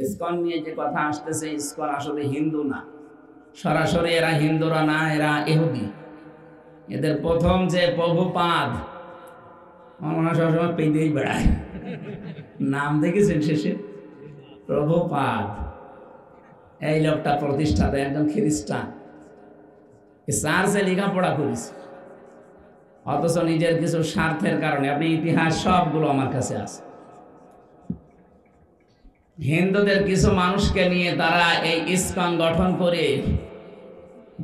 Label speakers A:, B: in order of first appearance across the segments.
A: ISKCON নিয়ে যে কথা আসতেছে, ইসকন আসলে হিন্দু না, সরাসরি এরা হিন্দুরা না, এরা ইহুদি। এদের প্রথম যে প্রভুপাদ, আমার সবসময় পেতেই বেড়ায়, নাম দেখেছেন শেষে প্রভুপাদ। এই লোকটা প্রতিষ্ঠাতা, একজন খ্রিস্টান, চার্চে লেখাপড়া করেছে, অথচ নিজের কিছু স্বার্থের কারণে, আপনি ইতিহাস সবগুলো আমার কাছে আছে, হিন্দুদের কিছু মানুষকে নিয়ে তারা এই ইসকন গঠন করে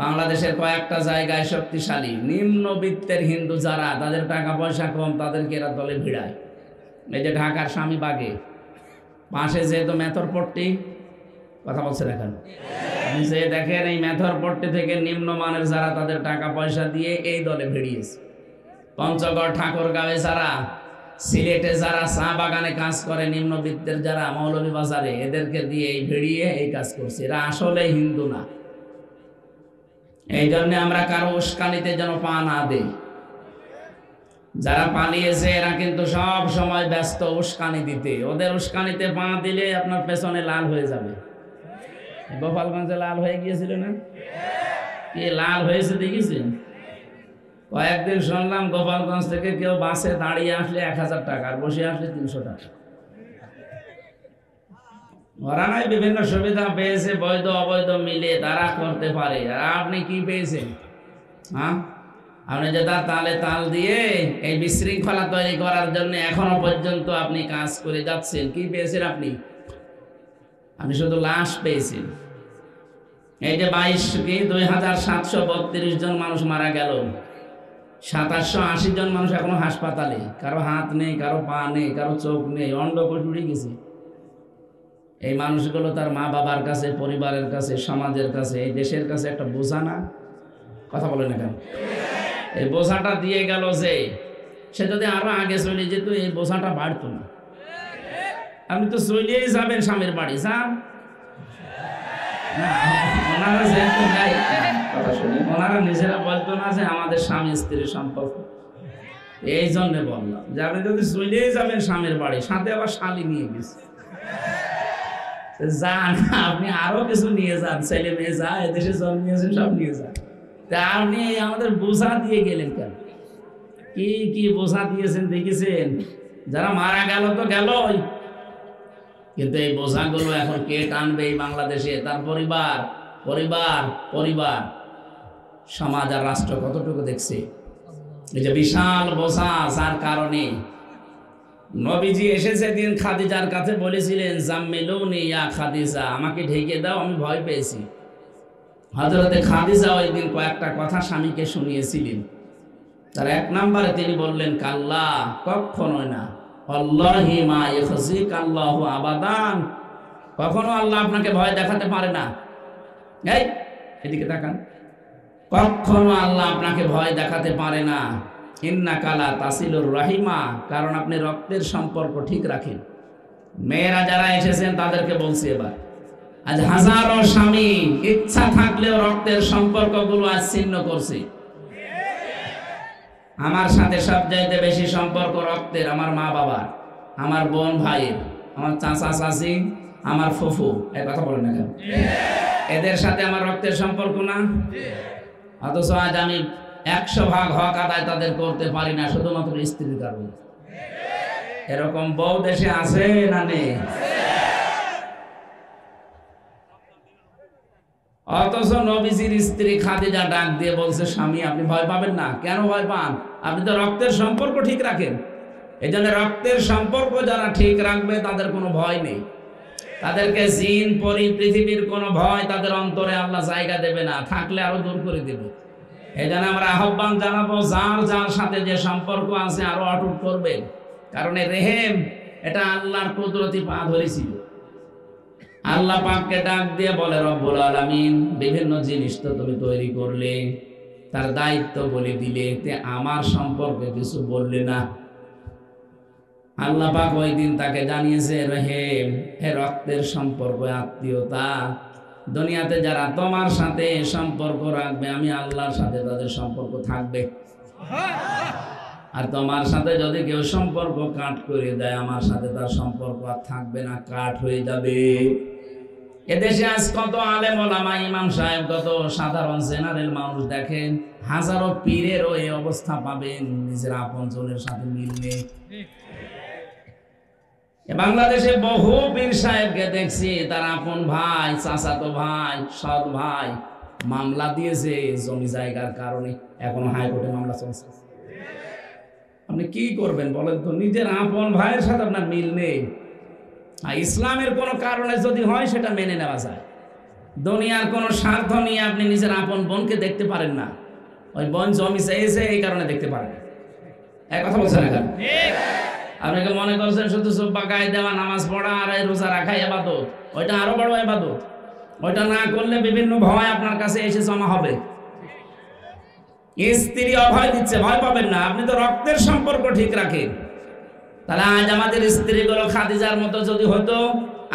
A: বাংলাদেশের কয়েকটা জায়গায় শক্তিশালী নিম্নবিত্তের হিন্দু যারা, তাদের টাকা পয়সা কম, তাদেরকে এরা দলে ভিড়ায়। এই যে ঢাকার স্বামীবাগে পাশে যেহেতু মেথরপট্টি, কথা বলছে দেখেন, যে দেখেন এই মেথরপট্টি থেকে নিম্নমানের যারা, তাদের টাকা পয়সা দিয়ে এই দলে ভিড়িয়েছে। পঞ্চগড় ঠাকুরগাঁওয়ে যারা, সিলেটে যারা চা বাগানে কাজ করে, নিম্নবিত্তের যারা মৌলভীবাজারে, এদেরকে দিয়ে এই ভিড়িয়ে এই কাজ করছে। এরা আসলে হিন্দু না। এই জন্য আমরা কারো উস্কানিতে যেন পা না দেই। যারা পালিয়েছে এরা কিন্তু সব সময় ব্যস্ত উস্কানি দিতে, ওদের উস্কানিতে পা দিলে আপনার পেছনে লাল হয়ে যাবে। গোপালগঞ্জে লাল হয়ে গিয়েছিল না, কি লাল হয়েছে দেখেছেন? কয়েকদিন শুনলাম গোপালগঞ্জ থেকে কেউ বাসে দাঁড়িয়ে আসলে 1000 টাকা, আর বসে আসলে 300 টাকা। ওরা নয় বিভিন্ন সুবিধা পেয়েছে, বৈধ অবৈধ মিলে তারা করতে পারে। আর আপনি কি পেয়েছেন? হ্যাঁ, আপনি যে তার তালে তাল দিয়ে এই বিশৃঙ্খলা তৈরি করার জন্য এখনো পর্যন্ত আপনি কাজ করে যাচ্ছেন। কি পেয়েছেন আপনি? আপনি শুধু লাশ পেয়েছেন। এই যে 2732 জন মানুষ মারা গেল, 2780 জন মানুষ এখনো হাসপাতালে, কারো হাত নেই, কারো পা নেই, কারো চোখ নেই, অন্ডকোষ উড়ে গেছে। এই মানুষগুলো তার মা বাবার কাছে, পরিবারের কাছে, সমাজের কাছে, এই দেশের কাছে একটা বোঝা না? কথা বলে না কেন? এই বোঝাটা দিয়ে গেল যে সে যদি আরো আগে চলে যেত, এই বোঝাটা বাড়তো না। আপনি তো চলেই যাবেন স্বামীর বাড়ি, যান। ওনারা যেহেতু নাই, কথা শুনি, ওনারা নিজেরা বলতো না যে আমাদের স্বামী স্ত্রীর সম্পর্ক। এই জন্য বললাম যে আপনি যদি চলেই যাবেন স্বামীর বাড়ি, সাথে আবার শালি নিয়ে গেছে, যান, আপনি আরো কিছু নিয়ে যান, ছেলে মেয়ে যা এদেশে জন্মিয়েছেন সব নিয়ে যান। তা আপনি আমাদের বোঝা দিয়ে গেলেন কেন? কি কি বোঝা দিয়েছেন দেখেছেন? যারা মারা গেল তো গেলই, কিন্তু এই বোঝাগুলো এখন কে টানবে? এই বাংলাদেশে তার পরিবার, পরিবার, পরিবার, সমাজ আর রাষ্ট্র কতটুকু দেখছে? এই যে বিশাল বোঝা, যার কারণে নবীজি এসেছে দিন খাদিজার কাছে, বলেছিলেন জাম্মিলুনি ইয়া খাদিজা, আমাকে ঢেকে দাও, আমি ভয় পেয়েছি। হযরতে খাদিজা ওই দিন কয়েকটা কথা স্বামীকে শুনিয়েছিলেন। তার 1 নম্বরে তিনি বললেন, কাল্লা, কখনোই না, আল্লাহি মা ইয়াখজিকাল্লাহু আবাদান, কখনো আল্লাহ আপনাকে ভয় দেখাতে পারে না। এই এদিকে তাকান, কখনো আল্লাহ আপনাকে ভয় দেখাতে পারে না। ইন্নাকা লা তাসিলুর রাহিমা, কারণ আপনি রক্তের সম্পর্ক ঠিক রাখেন। মেয়েরা যারা এসেছেন তাদেরকে বলছি এবার, আজ হাজারো স্বামী ইচ্ছা থাকলেও রক্তের সম্পর্কগুলো আজ ছিন্ন করছে। আমার সাথে সবচাইতে বেশি সম্পর্ক রক্তের আমার মা বাবার, আমার বোন ভাইয়ের, আমার চাচা চাচি, আমার ফুফু। এই কথা বলেন না কেন? এদের সাথে আমার রক্তের সম্পর্ক না? অথচ আজ আমি 100% হক আদায় তাদের করতে পারি না, শুধুমাত্র স্ত্রীর কারণে। এরকম বউ দেশে আছে না নেই? অথচ নবীজির স্ত্রী খাদিজা ডাক দিয়ে বলছে, স্বামী আপনি ভয় পাবেন না। কেন ভয় পান? আপনি তো রক্তের সম্পর্ক ঠিক রাখেন। এই জন্য রক্তের সম্পর্ক যারা ঠিক রাখবে তাদের কোনো ভয় নেই। তাদেরকে জিন পরি পৃথিবীর কোনো ভয় তাদের অন্তরে আল্লাহ জায়গা দেবে না, থাকলে আরো দূর করে দেবে। এই জন্য আমরা আহ্বান জানাবো, যার যার সাথে যে সম্পর্ক আছে আরো অটুট করবেন। কারণ রেহেম এটা আল্লাহর কুদরতি পা ধরেছিল। আল্লাহ পাককে ডাক দিয়ে বলে, রব্বুল আলামিন, বিভিন্ন জিনিস তো তুমি তৈরি করলে, তার দায়িত্ব বলে দিলে, তে আমার সম্পর্কে কিছু বললে না। আল্লাহ পাক ওই দিন তাকে জানিয়েছে, রেহেম, হে রক্তের সম্পর্ক, আত্মীয়তা, দুনিয়াতে যারা তোমার সাথে সম্পর্ক রাখবে, আমি আল্লাহর সাথে তাদের সম্পর্ক থাকবে। আর তোমার সাথে যদি কেউ সম্পর্ক কাট করে দেয়, আমার সাথে তার সম্পর্ক আর থাকবে না, কাট হয়ে যাবে। এদেশে আজ কত আলেম ওলামা, ইমাম সাহেব, কত সাধারণ জেনারেল মানুষ দেখেন, হাজারো পীরেরও এই অবস্থা পাবেন, নিজের আপনজনের সাথে মিল নেই। বাংলাদেশে বহু পীর সাহেবকে দেখছি, তার আপন ভাই, চাচাতো ভাই, সৎ ভাই মামলা দিয়েছে জমি জায়গার কারণে, এখনো হাইকোর্টে মামলা চলছে। আপনি কি করবেন বলেন তো? নিজের আপন ভাইয়ের সাথে আপনার মিল নেই। আর ইসলামের কোনো কারণে যদি হয় সেটা মেনে নেওয়া যায়। দুনিয়ার কোনো স্বার্থ নিয়ে আপনি নিজের আপন বোনকে দেখতে পারেন না, ওই বোন জমি চেয়েছে এই কারণে দেখতে পারেন। এক কথা বলছেন এখন? আপনাকে মনে করছেন শুধু সুব্বা গায়ে দেওয়া, নামাজ পড়া আর রোজা রাখা ইবাদত, ওইটা আরো বড় ইবাদত। ওইটা না করলে বিভিন্ন ভয় আপনার কাছে এসে জমা হবে। স্ত্রী অভয় দিচ্ছে, ভয় পাবেন না, আপনি তো রক্তের সম্পর্ক ঠিক রাখেন। তাহলে আজ আমাদের স্ত্রীগুলো খাদিজার মতো যদি হতো,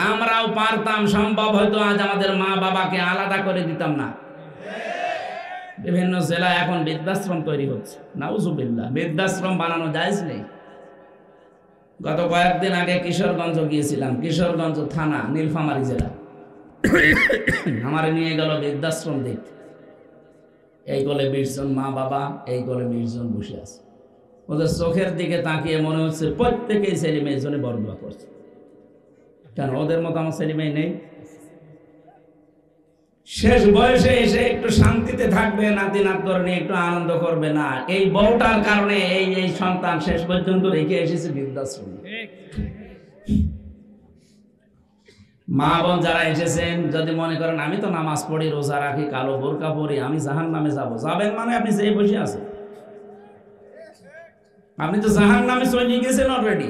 A: আমরাও পারতাম, সম্ভব হয়তো আজ আমাদের মা বাবাকে আলাদা করে দিতাম না। বিভিন্ন জেলায় এখন বৃদ্ধাশ্রম তৈরি হচ্ছে, নাউজুবিল্লাহ। বৃদ্ধাশ্রম বানানো জায়েজ নেই। গত কয়েকদিন আগে কিশোরগঞ্জ গিয়েছিলাম, কিশোরগঞ্জ থানা, নীলফামারী জেলা। আমার নিয়ে গেল বৃদ্ধাশ্রম দেখতে। এই কোলে 20 জন মা বাবা, এই কোলে 20 জন বসে আছে। ওদের চোখের দিকে তাকিয়ে মনে হচ্ছে প্রত্যেকেই ছেলে মেয়ের জন্য বড়দোয়া করছে। কেন? ওদের মতো আমার ছেলে মেয়ে নেই। শেষ বয়সে এসে একটু শান্তিতে থাকবে, নাতি নাতগর নিয়ে একটু আনন্দ করবে না, এই বউটার কারণে এই সন্তান শেষ পর্যন্ত রেখে এসেছে বৃদ্ধাশ্রমে। মা বোন যারা এসেছেন, যদি মনে করেন আমি তো নামাজ পড়ি, রোজা রাখি, কালো বোরকা পরি, আমি জাহান্নামে যাবো, যাবেন মানে আপনি যেই বসে আছেন, আপনি তো জাহান্নামে চলে গেছেন অলরেডি।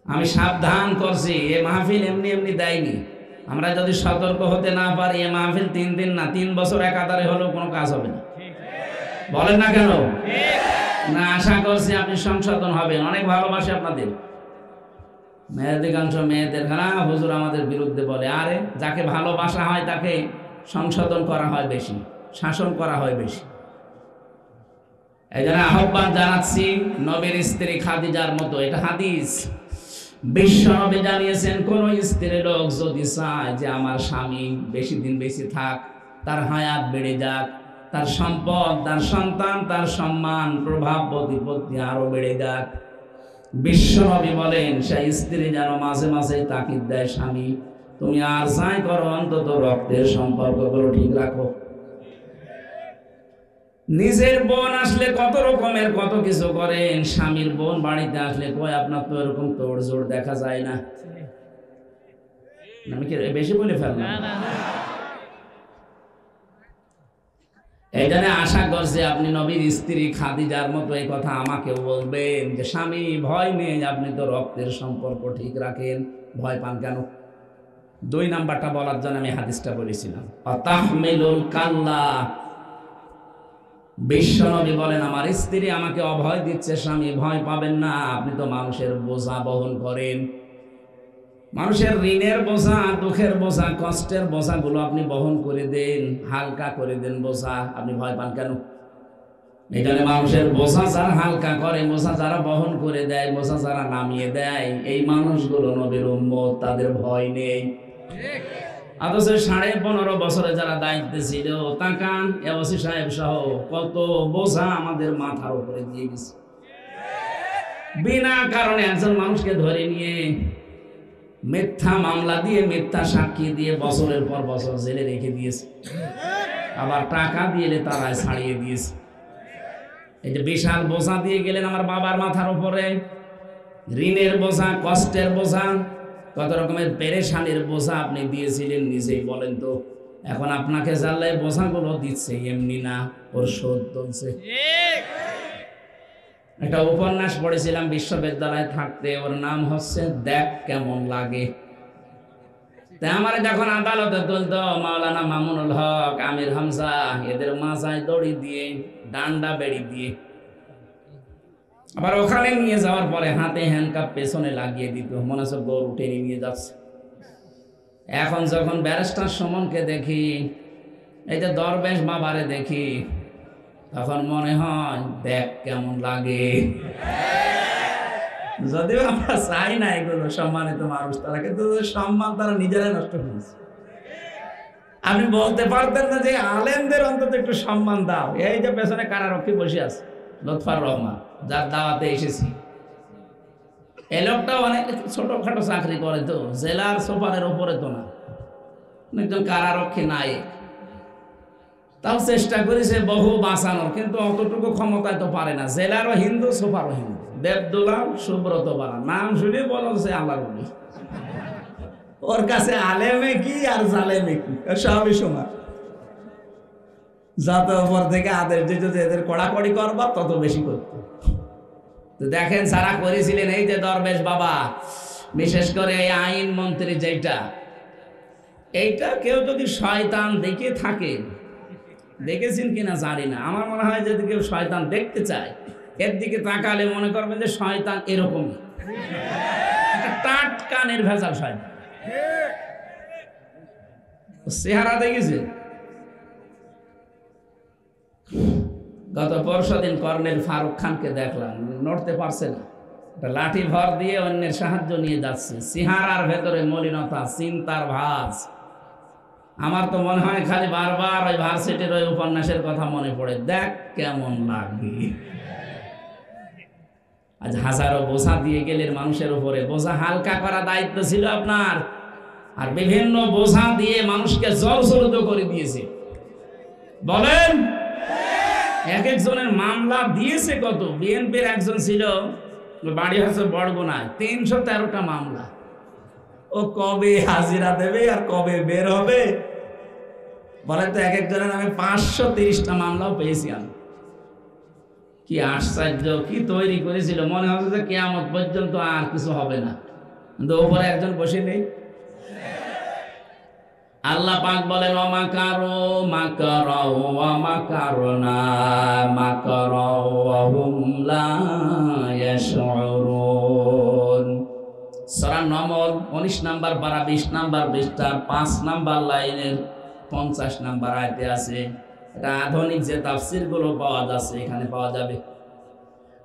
A: আমি সাবধান করছি, এ মাহফিল এমনি এমনি দেয়নি। আমরা যদি সতর্ক হতে না পারি, এ মাহফিল 3 দিন না 3 বছর একাধারে হলেও কোনো কাজ হবে না। বলেন না কেন? না, আশা করছি আপনি সংশোধন হবেন। অনেক ভালোবাসে আপনাদের মেয়েদিকাংশ মেয়েদের, হ্যাঁ হুজুর আমাদের বিরুদ্ধে বলে। আরে যাকে ভালোবাসা হয় তাকে সংশোধন করা হয় বেশি, শাসন করা হয় বেশি। এই জন্য আহ্বান জানাচ্ছি, নবীর স্ত্রী খাদিজার মতো, এটা হাদিস, বিশ্ব নবী জানিয়েছেন, কোন স্ত্রী লোক যদি চায় যে আমার স্বামী বেশি দিন বেশি থাক, তার হায়াত বেড়ে যাক, তার সম্পদ, তার সন্তান, তার সম্মান, প্রভাব প্রতিপত্তি আরো বেড়ে যাক, বিশ্ব নবী বলেন সেই স্ত্রী যেন মাঝে মাঝে তাকিদ দেয়, স্বামী তুমি আর যাই করো অন্তত রক্তের সম্পর্কগুলো ঠিক রাখো। নিজের বোন আসলে কত রকমের কত কিছু করেন, স্বামীর বোন বাড়িতে আসলে কয় আপনার তো এরকম তোড়জোড় দেখা যায় না। আমি কি বেশি বলে ফেললাম? এই জন্য আশা করছি আপনি নবীর স্ত্রী খাদিজার মতো এই কথা আমাকেও বলবেন যে স্বামী ভয় নেই, আপনি তো রক্তের সম্পর্ক ঠিক রাখেন, ভয় পান কেন? 2 নাম্বারটা বলার জন্য আমি হাদিসটা বলেছিলাম, তাহমিলুল কাল্লা। বিশ্ব নবী বলেন আমার স্ত্রী আমাকে অভয় দিচ্ছে, স্বামী ভয় পাবেন না, আপনি তো মানুষের বোঝা বহন করেন, মানুষের ঋণের বোঝা, দুঃখের বোঝা, কষ্টের বোঝাগুলো আপনি বহন করে দেন, হালকা করে দেন বোঝা, আপনি ভয় পান কেন? এখানে মানুষের বোঝা যারা হালকা করে, বোঝা যারা বহন করে দেয়, বোঝা যারা নামিয়ে দেয়, এই মানুষগুলো নবীর উম্মত, তাদের ভয় নেই। অথচ 15.5 বছরে যারা দায়িত্বে ছিল, তাকান এওসি সাহেব সহ কত বোঝা আমাদের মাথার উপরে দিয়ে গেছে। বিনা কারণে একজন মানুষকে ধরে নিয়ে মিথ্যা মামলা দিয়ে, মিথ্যা সাক্ষী দিয়ে বছরের পর বছর জেলে রেখে দিয়েছে, আবার টাকা দিয়ে তারা ছাড়িয়ে দিয়েছে। এই যে বিশাল বোঝা দিয়ে গেলেন আমার বাবার মাথার উপরে, ঋণের বোঝা, কষ্টের বোঝা, কত রকমের পেরেশানির বোঝা আপনি দিয়েছিলেন, নিজেই বলেন তো। এখন আপনাকে জানলে বোঝাগুলো দিচ্ছে এমনি না, ওর শোধ চলছে। একটা উপন্যাস পড়েছিলাম বিশ্ববিদ্যালয়ে থাকতে, ওর নাম হচ্ছে দেখ কেমন লাগে। তাই আমার যখন আদালতে তুলতো মাওলানা মামুনুল হক, আমির হামজা, এদের মাথায় দড়ি দিয়ে, ডান্ডা বেড়ি দিয়ে, আবার ওখানে নিয়ে যাওয়ার পরে হাতে হ্যান্ডকাপ পেছনে লাগিয়ে দিত, মনে হচ্ছে গরু টেনে নিয়ে যাচ্ছে। এখন যখন ব্যারিস্টার সুমনকে দেখি, এই যে দরবেশ বাবারে দেখি, তখন মনে হয় দেখ কেমন লাগে। যদিও আমরা চাই না এগুলো, সম্মানিত মানুষ তারা, কিন্তু সম্মান তারা নিজেরাই নষ্ট করেছে। আপনি বলতে পারতেন না যে আলেমদের অন্তত একটু সম্মান দাও? এই যে পেছনে কারারক্ষী বসে আছে লুৎফর রহমান, যার দাওয়াতে এসেছি, এই লোকটাও অনেক ছোটখাটো চাকরি করে, তো জেলার সুপারের ওপরে তো না, একজন কারারক্ষী নায়ক। তাও চেষ্টা করেছে বহু বাঁচানোর, কিন্তু অতটুকু ক্ষমতায় তো পারে না। জেলারও হিন্দু, সুপারও হিন্দু, দেবদুলাল সুব্রত বালা, নাম শুনে বলছে আল্লাহ বলি। ওর কাছে আলেমে কি আর জালেমে কি সবই সমান। যত উপর থেকে আদেশ দিত যে এদের কড়াকড়ি করবা, তত বেশি করত। তো দেখেন যারা করেছিলেন, এই যে দরবেশ বাবা, বিশেষ করে এই আইন মন্ত্রী, এইটা কেউ যদি শয়তান দেখে থাকে, দেখেছেন কিনা জানি না, আমার মনে হয় যদি কেউ শয়তান দেখতে চায়, এর দিকে তাকালে মনে করবেন যে শয়তান এরকমই, একটা টাটকা নির্ভেজাল শয়তান। চেহারা দেখেছে? গত পরশুদিন কর্নেল ফারুক খানকে দেখলাম, নড়তে পারছে না, একটা লাঠি ভর দিয়ে অন্যের সাহায্য নিয়ে যাচ্ছে, চেহারার ভেতরে মলিনতা, চিন্তার ভাঁজ। আমার তো মনে হয় খালি বারবার ওই ভার্সিটির ওই উপন্যাসের কথা মনে পড়ে, দেখ কেমন লাগে। আজ হাজারো বোঝা দিয়ে গেলেন মানুষের উপরে, বোঝা হালকা করা দায়িত্ব ছিল আপনার, আর বিভিন্ন বোঝা দিয়ে মানুষকে জলসরুত করে দিয়েছে। বলেন, এক একজনের মামলা দিয়েছে কত? বিএনপির একজন ছিল, বাড়ি হচ্ছে বড়গুনায়, 313টা মামলা। ও কবে হাজিরা দেবে আর কবে বের হবে? বলে তো এক একজনের নামে 530টা মামলাও পেয়েছি আমি। কি আশ্চর্য, কি তৈরি করেছিল, মনে হচ্ছে যে কিয়ামত পর্যন্ত আর কিছু হবে না, কিন্তু ওপরে একজন বসে নেই। আল্লাহ পাক বলেন, ওয়ামাকারু মাকারা ওয়া মাকারনা মাকারা ওয়া হুম লা ইয়াশউরুন। সূরা নম্বর 19 নাম্বার পারা 20 নাম্বার পৃষ্ঠার 5 নাম্বার লাইনের 50 নাম্বার আয়াতে আছে। এটা আধুনিক যে তাফসীরগুলো পাওয়া যাচ্ছে এখানে পাওয়া যাবে।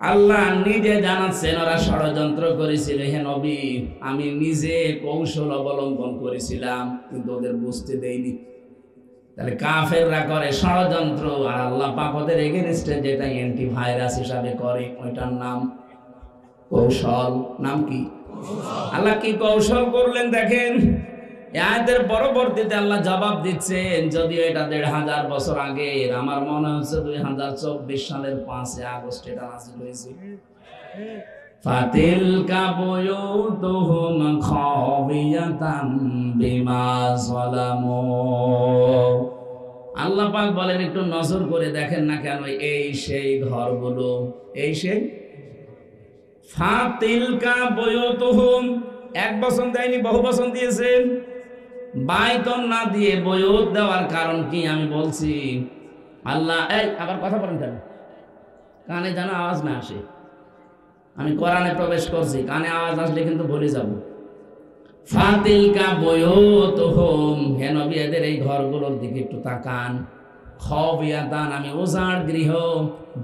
A: আল্লাহ নিজে জানাচ্ছেন, ওরা ষড়যন্ত্র করেছিল, হে নবী আমি নিজে কৌশল অবলম্বন করেছিলাম, কিন্তু ওদের বুঝতে দেইনি। তাহলে কাফেররা করে ষড়যন্ত্র, আর আল্লাহ পাক ওদের এগেইনস্টে যেটা অ্যান্টিভাইরাস হিসাবে করে, ওইটার নাম কৌশল। নাম কি? আল্লাহ কি কৌশল করলেন দেখেন। আয়াতের পরবর্তীতে আল্লাহ জবাব দিচ্ছেন, যদিও এটা 1500 বছর আগে, আমার মনে হচ্ছে 2024 সালের 5 আগস্ট এটা নাযিল হয়েছে। ফাতিলকা বুয়ুতুহুম খাবিয়াতাম বিমা যালামু। আল্লাহ পাক বলেন, একটু নজর করে দেখেন না কেন, এই সেই ঘরগুলো, এই সেই। ফাতিলকা বুয়ুতুহুম, এক বছর দেয়নি, বহু বছর দিয়েছেন। বাইতন না দিয়ে বয়ুত দেওয়ার কারণ কি আমি বলছি। আল্লাহ, এই আবার কথা বলেন কেন? কানে যেন আওয়াজ না আসে। আমি কোরআনে প্রবেশ করছি, কানে আওয়াজ আসলে কিন্তু ভুলে যাব। ফাতিলকা বুয়ুতুহুম, হে নবী এদের এই ঘরগুলোর দিকে একটু তাকান। খাবিয়াতান, আমি উজাড় গৃহ,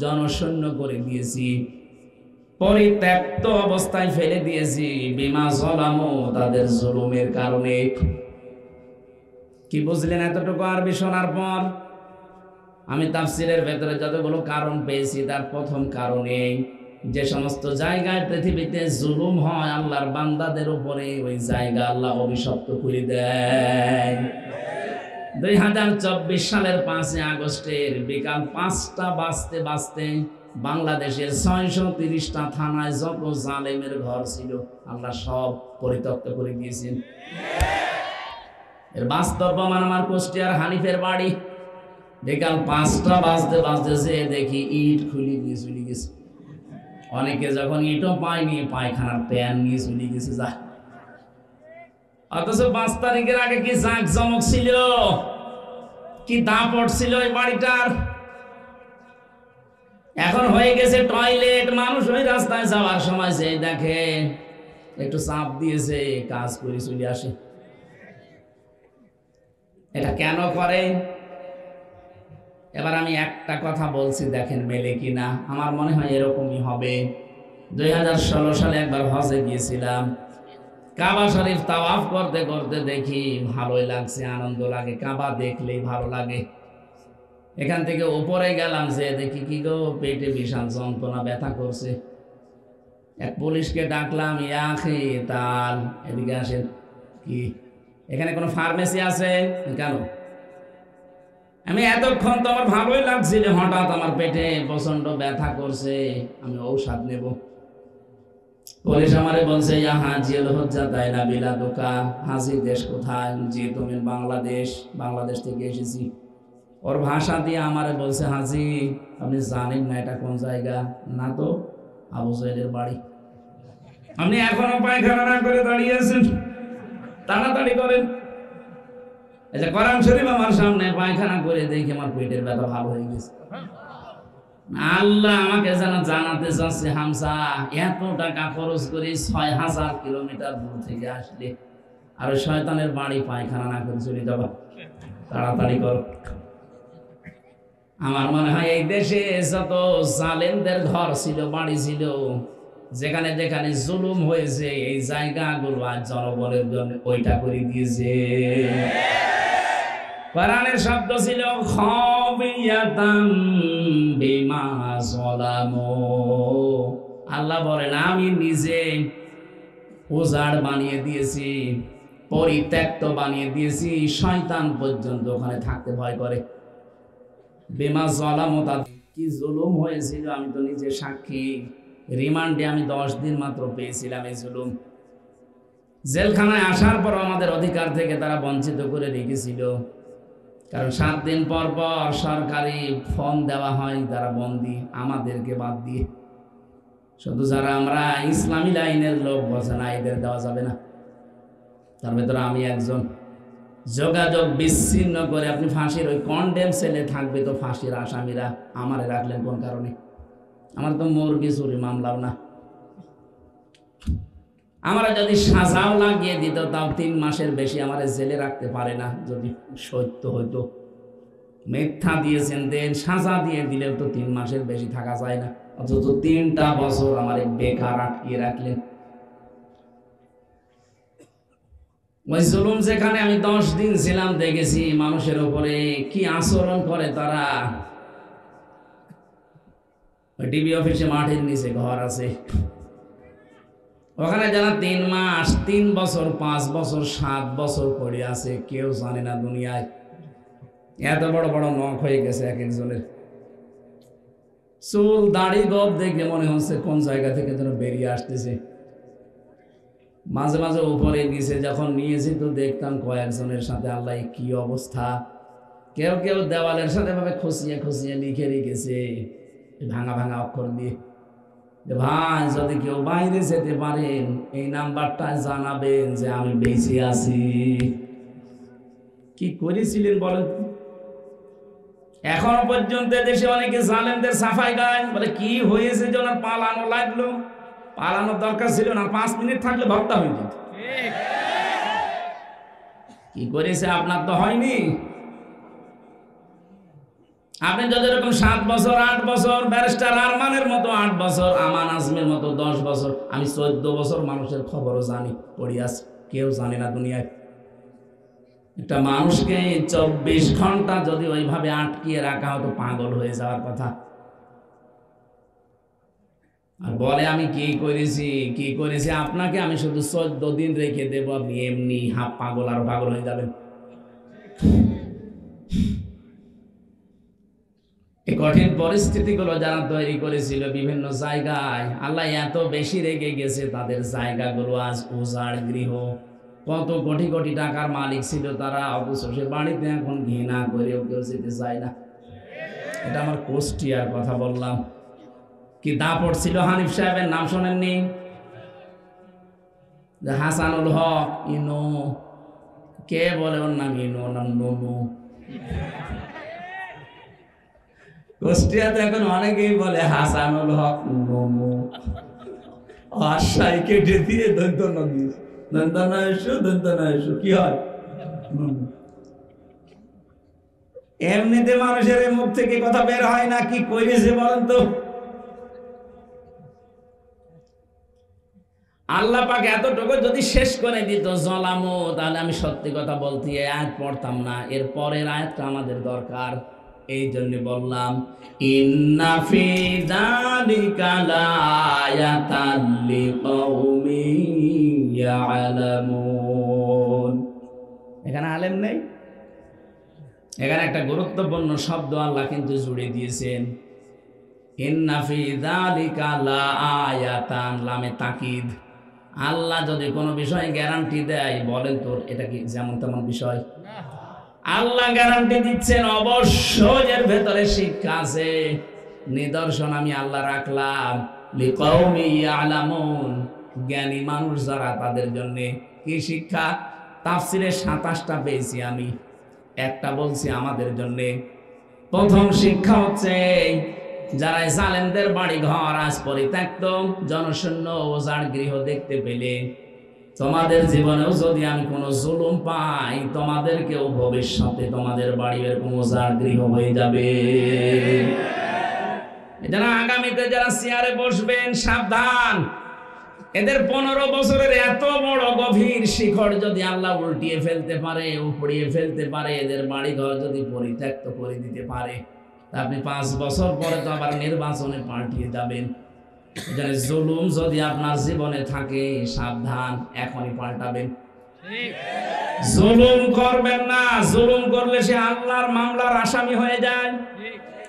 A: জনশূন্য করে দিয়েছি, পরিত্যক্ত অবস্থায় ফেলে দিয়েছি, বিমা যালামু, তাদের জুলুমের কারণে। কি বুঝলেন এতটুকু আরবি শোনার পর? আমি তাফসীরের ভেতরে যতগুলো কারণ পেয়েছি, তার প্রথম কারণে যে সমস্ত জায়গায় পৃথিবীতে জুলুম হয় আল্লাহর বান্দাদের উপরে, ওই জায়গা আল্লাহ অভিশপ্ত করে দেয়। 2024 সালের 5 আগস্টের বিকাল 5টা বাজতে বাজতে বাংলাদেশের 630টা থানায় যত জালেমের ঘর ছিল আল্লাহ সব পরিত্যক্ত করে দিয়েছেন। এর বাস্তব প্রমাণ আমার কুষ্টিয়ার হানিফের বাড়ি। বিকাল 5টা বাজতে বাজতে যে দেখি ইট খুলে দিয়ে চলে গেছে। অনেকে যখন ইটও পায়নি, পায়খানার প্যান নিয়ে চলে গেছে। যা, অথচ 5 তারিখের আগে কি জাঁকজমক ছিল, কি দাপট ছিল এই বাড়িটার। এখন হয়ে গেছে টয়লেট। মানুষ ওই রাস্তায় যাওয়ার সময় যে দেখে একটু চাপ দিয়েছে, কাজ করে চলে আসে। এটা কেন করে? এবার আমি একটা কথা বলছি, দেখেন মেলে কিনা। আমার মনে হয় এরকমই হবে। 2016 সালে একবার হজে গিয়েছিলাম। কাবা শরীফ তাওয়াফ করতে করতে দেখি ভালোই লাগছে, আনন্দ লাগে, কাবা দেখলেই ভালো লাগে। এখান থেকে উপরে গেলাম, যে দেখি কি গো, পেটে বিশাল যন্ত্রণা, ব্যথা করছে। এক পুলিশকে ডাকলাম, ইয়াখি তাল, এদিকে আসেন। কি এখানে কোনো ফার্মেসি আছে? কেন? আমি এতক্ষণ তো আমার ভালোই লাগছিল, হঠাৎ আমার পেটে প্রচন্ড ব্যথা করছে, আমি ঔষধ নেব। পুলিশ আমারে বলছে, ইয়া হাজিল হজ্জা তাইনা বিলা দোকা। হাজি দেশ কোথায়? জি তুমি বাংলাদেশ। বাংলাদেশ থেকে এসেছি। ওর ভাষা দিয়ে আমারে বলছে, হাজি আপনি জানেন না এটা কোন জায়গা? না তো। আবু জাহেলের বাড়ি। আপনি এখনো পায়খানা না করে দাঁড়িয়ে আছেন, তাড়াতাড়ি করেন। এই যে কোরআন শরীফ আমার সামনে, পায়খানা করে দেখি আমার পেটের ব্যথা ভালো হয়ে গেছে। আল্লাহ আমাকে যেন জানাতে চাচ্ছে, হামসা এত টাকা খরচ করে 6000 কিলোমিটার দূর থেকে আসলে, আর শয়তানের বাড়ি পায়খানা না করে চলে যাবা, তাড়াতাড়ি করো। আমার মনে হয় এই দেশে যত জালেমদের ঘর ছিল, বাড়ি ছিল, যেখানে যেখানে জুলুম হয়েছে, এই জায়গাগুলো আজ জনগণের জন্য ওইটা করে দিয়েছে। কোরআনের শব্দ ছিল খাবিয়াতাম বিমা যালামু। আল্লাহ বলেন, আমি নিজে উজাড় বানিয়ে দিয়েছি, পরিত্যক্ত বানিয়ে দিয়েছি, শয়তান পর্যন্ত ওখানে থাকতে ভয় করে। বিমা যালামু, কি জুলুম হয়েছিল আমি তো নিজে সাক্ষী। রিমান্ডে আমি 10 দিন মাত্র পেয়েছিলাম এই জুলুম। জেলখানায় আসার পর আমাদের অধিকার থেকে তারা বঞ্চিত করে রেখেছিল, কারণ 7 দিন পর পর সরকারি ফোন দেওয়া হয় যারা বন্দী, আমাদেরকে বাদ দিয়ে। শুধু যারা আমরা ইসলামী লাইনের লোক বলছে না, এদের দেওয়া যাবে না। তার ভেতরে আমি একজন। যোগাযোগ বিচ্ছিন্ন করে আপনি ফাঁসির ওই কন্ডেম সেলে থাকবে, তো ফাঁসির আসামিরা আমারে রাখলেন কোন কারণে? আমার তো মুরগি চুরি মামলাও না। আমরা যদি সাজাও লাগিয়ে দিত, তাও 3 মাসের বেশি আমার জেলে রাখতে পারে না, যদি সত্য হইতো। মিথ্যা দিয়েছেন দেন, সাজা দিয়ে দিলেও তো 3 মাসের বেশি থাকা যায় না, অথচ 3টা বছর আমার বেকার আটকিয়ে রাখলেন। ওই জুলুম যেখানে আমি 10 দিন ছিলাম, দেখেছি মানুষের উপরে কি আচরণ করে তারা। ডিবি অফিসে মাঠের নিচে ঘর আছে, ওখানে যারা 3 মাস, 3 বছর, 5 বছর, 7 বছর পড়ে আছে, কেউ জানে না দুনিয়ায়। এত বড় বড় নখ হয়ে গেছে এক একজনের। চুল দাড়ি গপ দেখে মনে হচ্ছে কোন জায়গা থেকে যেন বেরিয়ে আসতেছে। মাঝে মাঝে উপরে নিচে যখন নিয়েছি, তো দেখতাম কয়েকজনের সাথে আল্লাহ কি অবস্থা। কেউ কেউ দেওয়ালের সাথে ভাবে খুশিয়ে খুশিয়ে লিখে রেখেছে ভাঙা ভাঙা অক্ষর দিয়ে, ভাই যদি কেউ বাইরে যেতে পারেন এই নাম্বারটা জানাবেন যে আমি বেঁচে আছি। কি করেছিলেন বলেন? এখনো পর্যন্ত দেশে অনেকে জালেমদের সাফাই গায়, বলে কি হয়েছে যে ওনার পালানো লাগলো। পালানোর দরকার ছিল না, 5 মিনিট থাকলে ভর্তা হয়ে যেত। কি করেছে আপনার তো হয়নি। আপনি যদি এরকম 7 বছর, 8 বছর, ব্যারিস্টার আরমানের মতো 8 বছর, আমান আজমের মতো 10 বছর, আমি 14 বছর মানুষের খবরও জানি, পড়ি আছে, কেউ জানে না দুনিয়ায়। একটা মানুষকে 24 ঘন্টা যদি ওইভাবে আটকিয়ে রাখা হতো, পাগল হয়ে যাওয়ার কথা। আর বলে আমি কি করেছি, আপনাকে আমি শুধু 14 দিন রেখে দেবো, আপনি এমনি হাফ পাগল আর পাগল হয়ে যাবেন। এই কঠিন পরিস্থিতিগুলো যারা তৈরি করেছিল বিভিন্ন জায়গায়, আল্লাহ এত বেশি রেগে গেছে, তাদের জায়গাগুলো আজ উজাড় গৃহ। কত কোটি কোটি টাকার মালিক ছিল তারা, অথচ সে বাড়িতে এখন ঘৃণা করেও কেউ যেতে চায় না। এটা আমার কুষ্টিয়ার কথা বললাম। কি দাপট ছিল হানিফ সাহেবের, নাম শোনেননি? হাসানুল হক ইনো, কে বলে ওর নাম ইনো, নাম ননু। কুষ্টিয়াতে এখন অনেকেই বলে হাসানুল হক ননু, আশাই কেটে দিয়ে দন্তনা দিয়ে দন্তনা এসো কি হয়। এমনিতে মানুষের মুখ থেকে কথা বের হয় না, কি করেছে বলেন তো? আল্লাহ পাক এতটুকু যদি শেষ করে দিত জলামো, তাহলে আমি সত্যি কথা বলতে এই আয়াত পড়তাম না। এর পরের আয়াতটা আমাদের দরকার, এই জন্য বললাম ইন্না ফি যালিকা লাআয়াতান লিকাউমিন ইয়ালামুন। এখানে আলেম নেই, এখানে একটা গুরুত্বপূর্ণ শব্দ আল্লাহ কিন্তু জুড়ে দিয়েছেন, ইন্না ফি যালিকা লাআয়াতান, লামে তাকিদ। আল্লাহ যদি কোনো বিষয়ে গ্যারান্টি দেয়, বলেন তো এটা কি যেমন তেমন বিষয়? আল্লাহ গ্যারান্টি দিচ্ছেন অবশ্যই এর ভেতরে শিক্ষা আছে, নিদর্শন আমি আল্লাহ রাখলাম লিকাউমি ইয়ালামুন, জ্ঞানী মানুষ যারা তাদের জন্য। কি শিক্ষা? তাফসিরে 27টা পেয়েছি আমি, একটা বলছি আমাদের জন্য। প্রথম শিক্ষা হচ্ছে, যারা জালেমদের বাড়ি ঘর আজ পরিত্যক্ত জনশূন্য ওজাড় গৃহ দেখতে পেলে, তোমাদের জীবনেও যদি আমি কোনো জুলুম পাই, তোমাদেরকেও ভবিষ্যতে তোমাদের বাড়ি এরকম ওজাড় গৃহ হয়ে যাবে। যারা আগামীতে যারা চেয়ারে বসবেন, সাবধান, এদের 15 বছরের এত বড় গভীর শিখড় যদি আল্লাহ উল্টিয়ে ফেলতে পারে, উপড়িয়ে ফেলতে পারে, এদের বাড়ি ঘর যদি পরিত্যক্ত করে দিতে পারে, আপনি 5 বছর পরে তো আবার নির্বাচনে পাল্টিয়ে যাবেন। এখানে জুলুম যদি আপনার জীবনে থাকে, সাবধান, এখনই পাল্টাবেন। জুলুম করবেন না, জুলুম করলে সে আল্লাহর মামলার আসামি হয়ে যায়।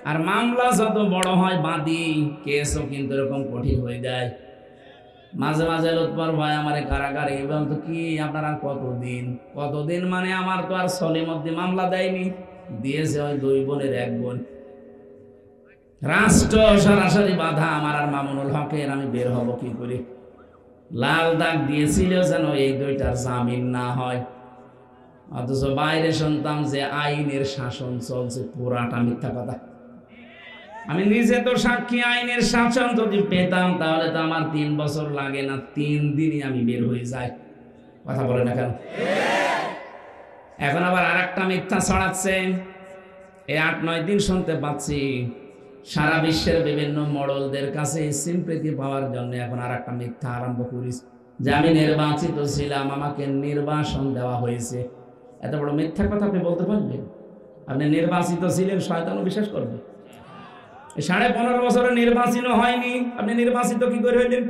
A: আর মামলা যত বড় হয়, বাদী কেসও কিন্তু এরকম কঠিন হয়ে যায়। মাঝে মাঝে লুৎফর ভাই আমারে কারাগারে, এবং তো কি আপনারা কতদিন মানে আমার তো আর সলিমদ্দি মামলা দেয়নি, দিয়েছে ওই 2 বোনের 1 বোন। রাষ্ট্র সরাসরি বাধা আমার আর মামুনুল হকের, আমি বের হব কি করে? লাল দাগ দিয়েছিল যেন এই 2টার জামিন না হয়, অথচ বাইরে শুনতাম যে আইনের শাসন চলছে, পুরাটা মিথ্যা কথা। আমি নিজে তো সাক্ষী, আইনের শাসন যদি পেতাম তাহলে তো আমার 3 বছর লাগে না, 3 দিনই আমি বের হয়ে যাই। কথা বলে না কেন? এখন আবার আরেকটা মিথ্যা ছড়াচ্ছে। এই 8-9 দিন শুনতে পাচ্ছি সারা বিশ্বের বিভিন্ন মডেলদের কাছে সিম্পেথি পাওয়ার জন্য এখন আরেকটা মিথ্যা আরম্ভ করিস, যে আমি নির্বাচিত ছিলাম, আমাকে নির্বাসন দেওয়া হয়েছে। এত বড় মিথ্যা কথা আপনি বলতে পারবেন? আপনি নির্বাচিত ছিলেন, শয়তানও বিশ্বাস করবে। 15.5 বছরে নির্বাচিত হয়নি, আপনি নির্বাচিত কি করে হইলেন?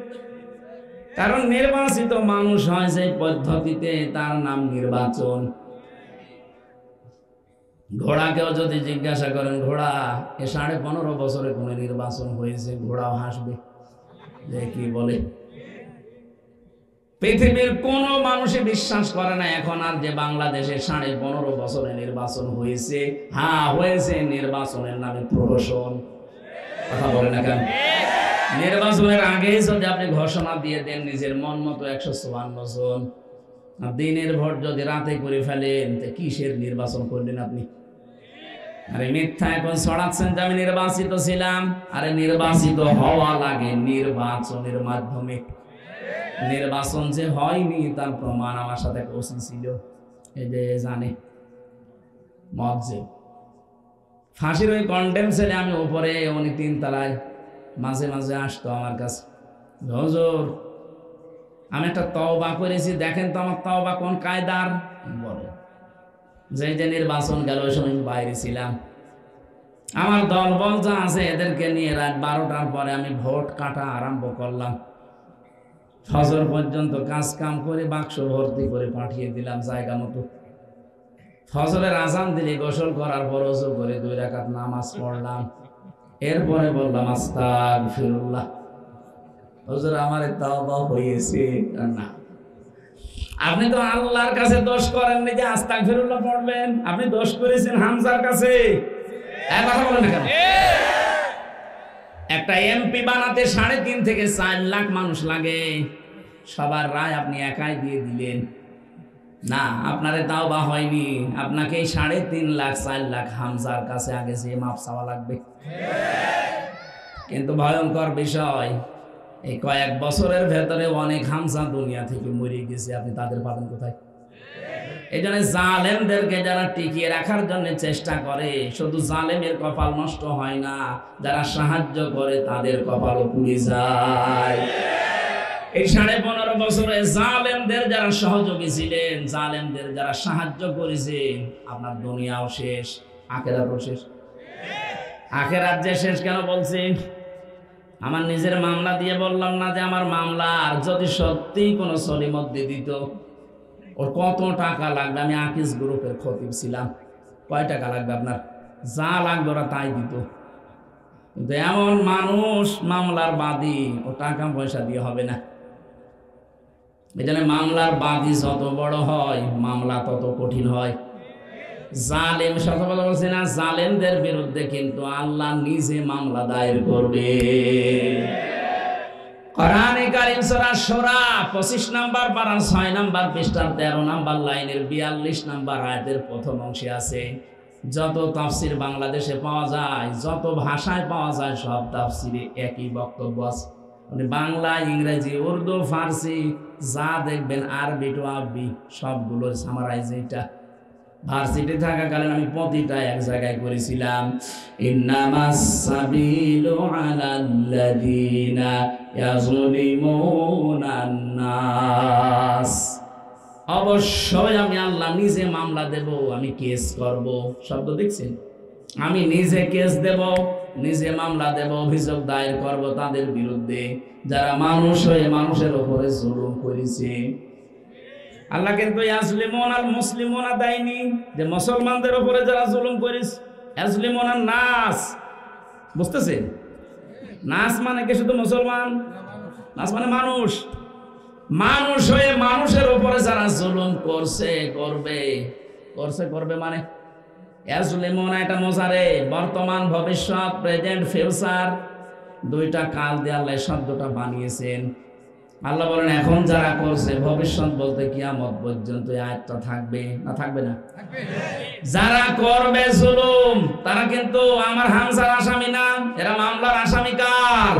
A: কারণ নির্বাচিত মানুষ হয় যে পদ্ধতিতে, তার নাম নির্বাচন। ঘোড়াকেও যদি জিজ্ঞাসা করেন, ঘোড়া এ 15.5 বছরে কোনো নির্বাচন হয়েছে, ঘোড়াও হাসবে যে কি বলে। পৃথিবীর কোন মানুষই বিশ্বাস করে না এখন আর যে বাংলাদেশে 15.5 বছরে নির্বাচন হয়েছে। হ্যাঁ হয়েছে, নির্বাচনের নামে প্রহসন। কথা বলে না কেন? নির্বাচনের আগে যদি আপনি ঘোষণা দিয়ে দেন নিজের মন মতো 154 জন, দিনের ভোট যদি রাতে করে ফেলেন, কিসের নির্বাচন করলেন আপনি? আরে মিথ্যা এখন ছড়াচ্ছেন যে আমি নির্বাচিত ছিলাম। আরে নির্বাচিত হওয়া লাগে নির্বাচনের মাধ্যমে। নির্বাচন যে হয়নি তার প্রমাণ আমার সাথে ওসি ছিল, এই যে জানে মজ্জে ফাঁসির ওই কন্টেম ছেলে, আমি উপরে, উনি 3 তলায়, মাঝে মাঝে আসতো আমার কাছে, হুজুর আমি একটা তওবা করেছি, দেখেন তো আমার তওবা কোন কায়দার। বলে যে নির্বাচন গেল ওই সময় বাইরে ছিলাম, আমার দল বল যা আছে এদেরকে নিয়ে রাত 12টার পরে আমি ভোট কাটা আরম্ভ করলাম। ফজর পর্যন্ত কাজ কাম করে বাক্স ভর্তি করে পাঠিয়ে দিলাম জায়গা মতো। ফজরের আজান দিলে গোসল করার পর ওযু করে 2 রাকাত নামাজ পড়লাম। এরপরে বললাম আস্তাগফিরুল্লাহ, হুজুর আমার তওবা হয়েছে। না, আপনি তো আল্লাহর কাছে দোষ করেননি যে আস্তাগফিরুল্লাহ পড়বেন, আপনি দোষ করেছেন হামজার কাছে। কথা বলেন না কেন? একটা এমপি বানাতে 3.5 থেকে 4 লাখ মানুষ লাগে, সবার রায় আপনি একাই দিয়ে দিলেন। না, আপনারে তাওবা হয়নি, আপনাকে 3.5 লাখ 4 লাখ হামজার কাছে আগে যে মাপ চাওয়া লাগবে। কিন্তু ভয়ঙ্কর বিষয়, এই কয়েক বছরের ভেতরে অনেক হামজা দুনিয়া থেকে মরে গেছে, আপনি তাদের পাবেন কোথায়? এই জন্য জালেমদেরকে যারা টিকিয়ে রাখার জন্য চেষ্টা করে, শুধু জালেমের কপাল নষ্ট হয় না, যারা সাহায্য করে তাদের কপালও পুড়ে যায়। এই 15.5 বছরে জালেমদের যারা সহযোগী ছিলেন, জালেমদের যারা সাহায্য করেছেন, আপনার দুনিয়াও শেষ, আখিরাতও শেষ। আখিরাত যে শেষ কেন বলছি? আমার নিজের মামলা দিয়ে বললাম না যে আমার মামলার যদি সত্যি কোনো সলিমত দিয়ে দিত, ওর কত টাকা লাগবে? আমি আকিস গ্রুপের খতিব ছিলাম, কয় টাকা লাগবে আপনার? যা লাগবে ওরা তাই দিত। কিন্তু এমন মানুষ মামলার বাদী, ও টাকা পয়সা দিয়ে হবে না। এই জন্য মামলার বাদী যত বড় হয়, মামলা তত কঠিন হয়। জালেম, শত কথা বলছি না, জালেমদের বিরুদ্ধে কিন্তু আল্লাহ নিজে মামলা দায়ের করবে। কোরআনে কারীম সূরা শূরা 25 নম্বর পারা 6 নম্বর পৃষ্ঠার 13 নম্বর লাইনের 42 নম্বর আয়াতের প্রথম অংশে আছে, যত তাফসীর বাংলাদেশে পাওয়া যায়, যত ভাষায় পাওয়া যায়, সব তাফসীরে একই বক্তব্য আছে। মানে বাংলা, ইংরেজি, উর্দু, ফার্সি যা দেখবেন, আরবি টু আরবি সবগুলোর সামারাইজ এটা। ভার্সিটি থাকাকালীন আমি প্রতিটা এক জায়গায় করেছিলাম, ইন্নামাস সাবিলু আলাল্লাযিনা ইয়াযলিমুনান নাস। অবশ্যই আমি আল্লাহ নিজে মামলা দেব, আমি কেস করব। শব্দ দেখছেন? আমি নিজে কেস দেব, নিজে মামলা দেব, অভিযোগ দায়ের করব তাদের বিরুদ্ধে যারা মানুষ হয়ে মানুষের উপরে জুলুম করেছে। আল্লাহ কিন্তু ইয়াজলিমুন আল মুসলিমুনা দেয়নি, যে মুসলমানদের উপরে যারা জুলুম করেছে। ইয়াজলিমুন আন নাস, বুঝতেছেন? নাস মানে কি শুধু মুসলমান? নাস মানে মানুষ। মানুষ হয়ে মানুষের উপরে যারা জুলুম করছে, করবে মানে ইয়াজলিমুনা, এটা মোজারে, বর্তমান, ভবিষ্যৎ, প্রেজেন্ট, ফিউচার, দুইটা কাল দিয়ে আল্লাহ শব্দটা বানিয়েছেন। আল্লাহ বলেন এখন যারা করছে, ভবিষ্যৎ বলতে কিয়ামত পর্যন্ত এই আয়াতটা থাকবে না? থাকবে না? যারা করবে জুলুম তারা কিন্তু আমার হামজার আসামি না, এরা মামলার আসামি। কার?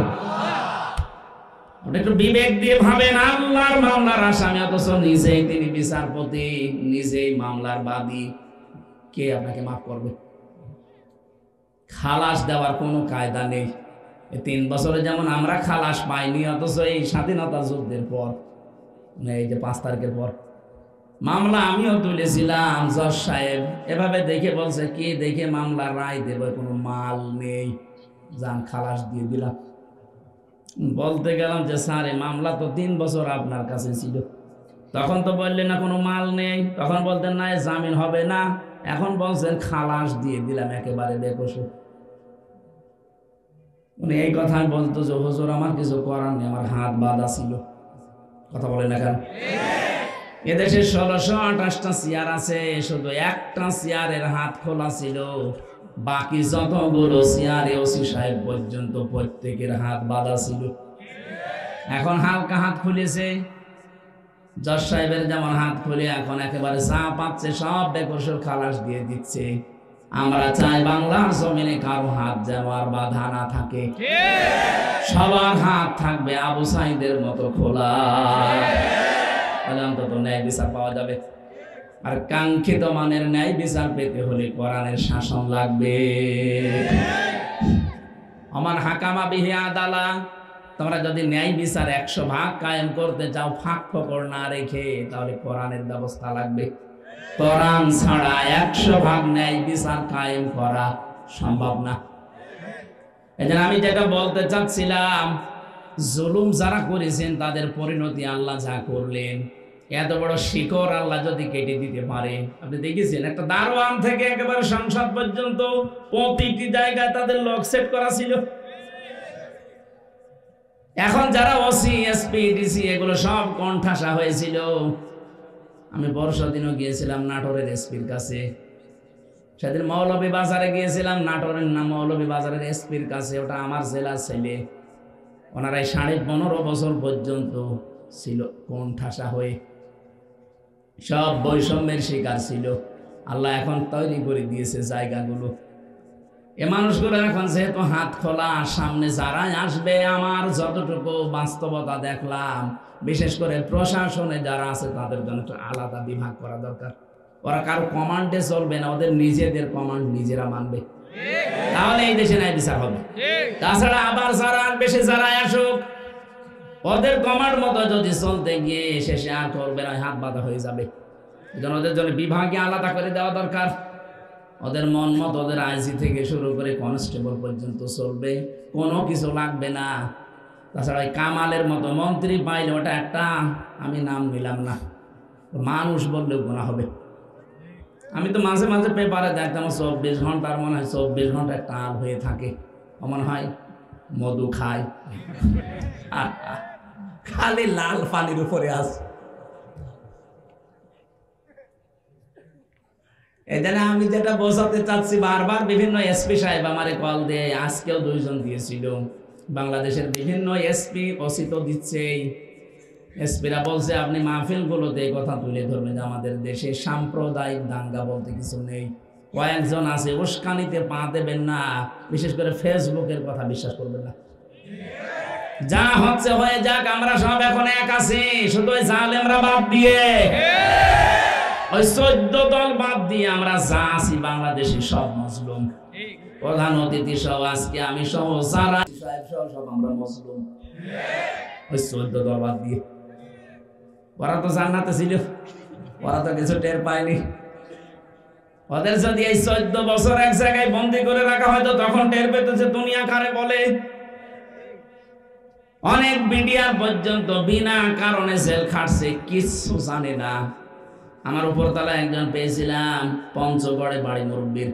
A: একটু বিবেক দিয়ে ভাবেন, আল্লাহর মামলার আসামি, অথচ নিজেই তিনি বিচারপতি, নিজেই মামলার বাদী। কে আপনাকে মাফ করবে? খালাস দেওয়ার কোনো কায়দা নেই। 3 বছরে যেমন আমরা খালাস পাইনি, অথচ এই স্বাধীনতা যুদ্ধের পর, এই যে 5 তারিখের পর মামলা আমিও তুলেছিলাম। জজ সাহেব এভাবে দেখে বলছে, কি দেখে মামলা রায় দেব, কোনো মাল নেই, যান খালাস দিয়ে দিলাম। বলতে গেলাম যে স্যার এই মামলা তো 3 বছর আপনার কাছে ছিল, তখন তো বললেন না কোনো মাল নেই, তখন বলতেন না জামিন হবে না, এখন বলছেন খালাস দিয়ে দিলাম একেবারে বেকসুর। উনি এই কথা বলতো যে হুজুর আমার কিছু করার নেই, আমার হাত বাঁধা ছিল। কথা বলে না কেন? এদেশে 1628টা চেয়ার আছে, শুধু একটা চেয়ারের হাত খোলা ছিল, বাকি যতগুলো চেয়ারে ওসি সাহেব পর্যন্ত প্রত্যেকের হাত বাঁধা ছিল। এখন হালকা হাত খুলেছে, জজ সাহেবের যেমন হাত খুলে এখন একেবারে যা পাচ্ছে সব বেকসুর খালাস দিয়ে দিচ্ছে। আমরা চাই বাংলার জমিনে কারো হাত যেন আর বাধা না থাকে, সবার হাত থাকবে আবু সাইদের মতো খোলা। তাহলে অন্তত ন্যায় বিচার পাওয়া যাবে। আর কাঙ্ক্ষিত মানের ন্যায় বিচার পেতে হলে কোরআনের শাসন লাগবে। আমার হাকামা বিহি আদালা, তোমরা যদি ন্যায় বিচার 100 ভাগ কায়েম করতে চাও, ফাঁক ফোকর না রেখে, তাহলে কোরআনের ব্যবস্থা লাগবে। কোরআন ছাড়া 100 ভাগ ন্যায় বিচার কায়েম করা সম্ভব না। এজন্য আমি যেটা বলতে চাচ্ছিলাম, জুলুম যারা করেছেন তাদের পরিণতি আল্লাহ যা করলেন, এত বড় শিকড় আল্লাহ যদি কেটে দিতে পারে। আপনি দেখেছেন একটা দারোয়ান থেকে একেবারে সংসদ পর্যন্ত প্রতিটি জায়গায় তাদের লক সেট করা ছিল। এখন যারা ওসি, এসপি, ডিসি এগুলো সব কণ্ঠাসা হয়েছিল। আমি বর্ষার দিনও গিয়েছিলাম নাটোরের এসপির কাছে, সেদিন মৌলভী বাজারে গিয়েছিলাম, নাটোরের নাম মৌলভী বাজারের এসপির কাছে, ওটা আমার জেলার ছেলে। ওনারাই 15.5 বছর পর্যন্ত ছিল কোণঠাসা হয়ে, সব বৈষম্যের শিকার ছিল। আল্লাহ এখন তৈরি করে দিয়েছে জায়গাগুলো। এ মানুষগুলো এখন যেহেতু হাত খোলা, সামনে যারাই আসবে, আমার যতটুকু বাস্তবতা দেখলাম, বিশেষ করে প্রশাসনে যারা আছে তাদের জন্য একটা আলাদা বিভাগ করা দরকার। ওরা কারো কমান্ডে চলবে না, ওদের নিজেদের কমান্ড নিজেরা মানবে, তাহলে এই দেশে ন্যায় বিচার হবে। তাছাড়া আবার যারা আসবে সে যারা আসুক, ওদের কমান্ড মতো যদি চলতে গিয়ে শেষে আর করবে না, হাত বাঁধা হয়ে যাবে। এজন্য ওদের জন্য বিভাগে আলাদা করে দেওয়া দরকার। ওদের মন মতো ওদের আইজি থেকে শুরু করে কনস্টেবল পর্যন্ত চলবে, কোনো কিছু লাগবে না। তাছাড়া ওই কামালের মতো মন্ত্রী পাইলে ওটা একটা, আমি নাম নিলাম না, মানুষ বললেও গুনাহ হবে। আমি তো মাঝে মাঝে পেপারে দেখতাম 24 ঘন্টার মনে হয় 24 ঘন্টা একটা আল হয়ে থাকে, মনে হয় মধু খায়, খালি লাল পানির উপরে আছে। এই জন্য আমি যেটা বোঝাতে চাচ্ছি, বারবার বিভিন্ন এসপি সাহেব আমারে কল দিয়ে, আজকেও 2 জন দিয়েছিল, বাংলাদেশের বিভিন্ন এসপি ওসি তো দিচ্ছেই। এসপিরা বলছে আপনি মাহফিলগুলোতে এই কথা তুলে ধরবেন যে আমাদের দেশে সাম্প্রদায়িক দাঙ্গা বলতে কিছু নেই, কয়েকজন আছে, উস্কানিতে পা দেবেন না, বিশেষ করে ফেসবুকের কথা বিশ্বাস করবেন না। যা হচ্ছে হয়ে যাক, আমরা সব এখন এক আছি, শুধু ওই জালেমরা বাদ দিয়ে, ওই 14 দল বাদ দিয়ে আমরা যা আছি বাংলাদেশে সব মুসলিম। প্রধান অতিথি সহ আজকে আমি সহ যারা সব আমরা মুসলিম, ওই 14 দল বাদ দিয়ে। ওরা তো জান্নাতে ছিল, ওরা তো কিছু টের পায়নি। ওদের যদি এই 14 বছর এক জায়গায় বন্দি করে রাখা হয়তো তখন টের পেত যে দুনিয়া কারে বলে। অনেক মিডিয়ার পর্যন্ত বিনা কারণে জেল খাটছে, কিচ্ছু জানে না। আমার উপরতলা একজন পেয়েছিলাম, পঞ্চগড়ে বাড়ি, মুরব্বীর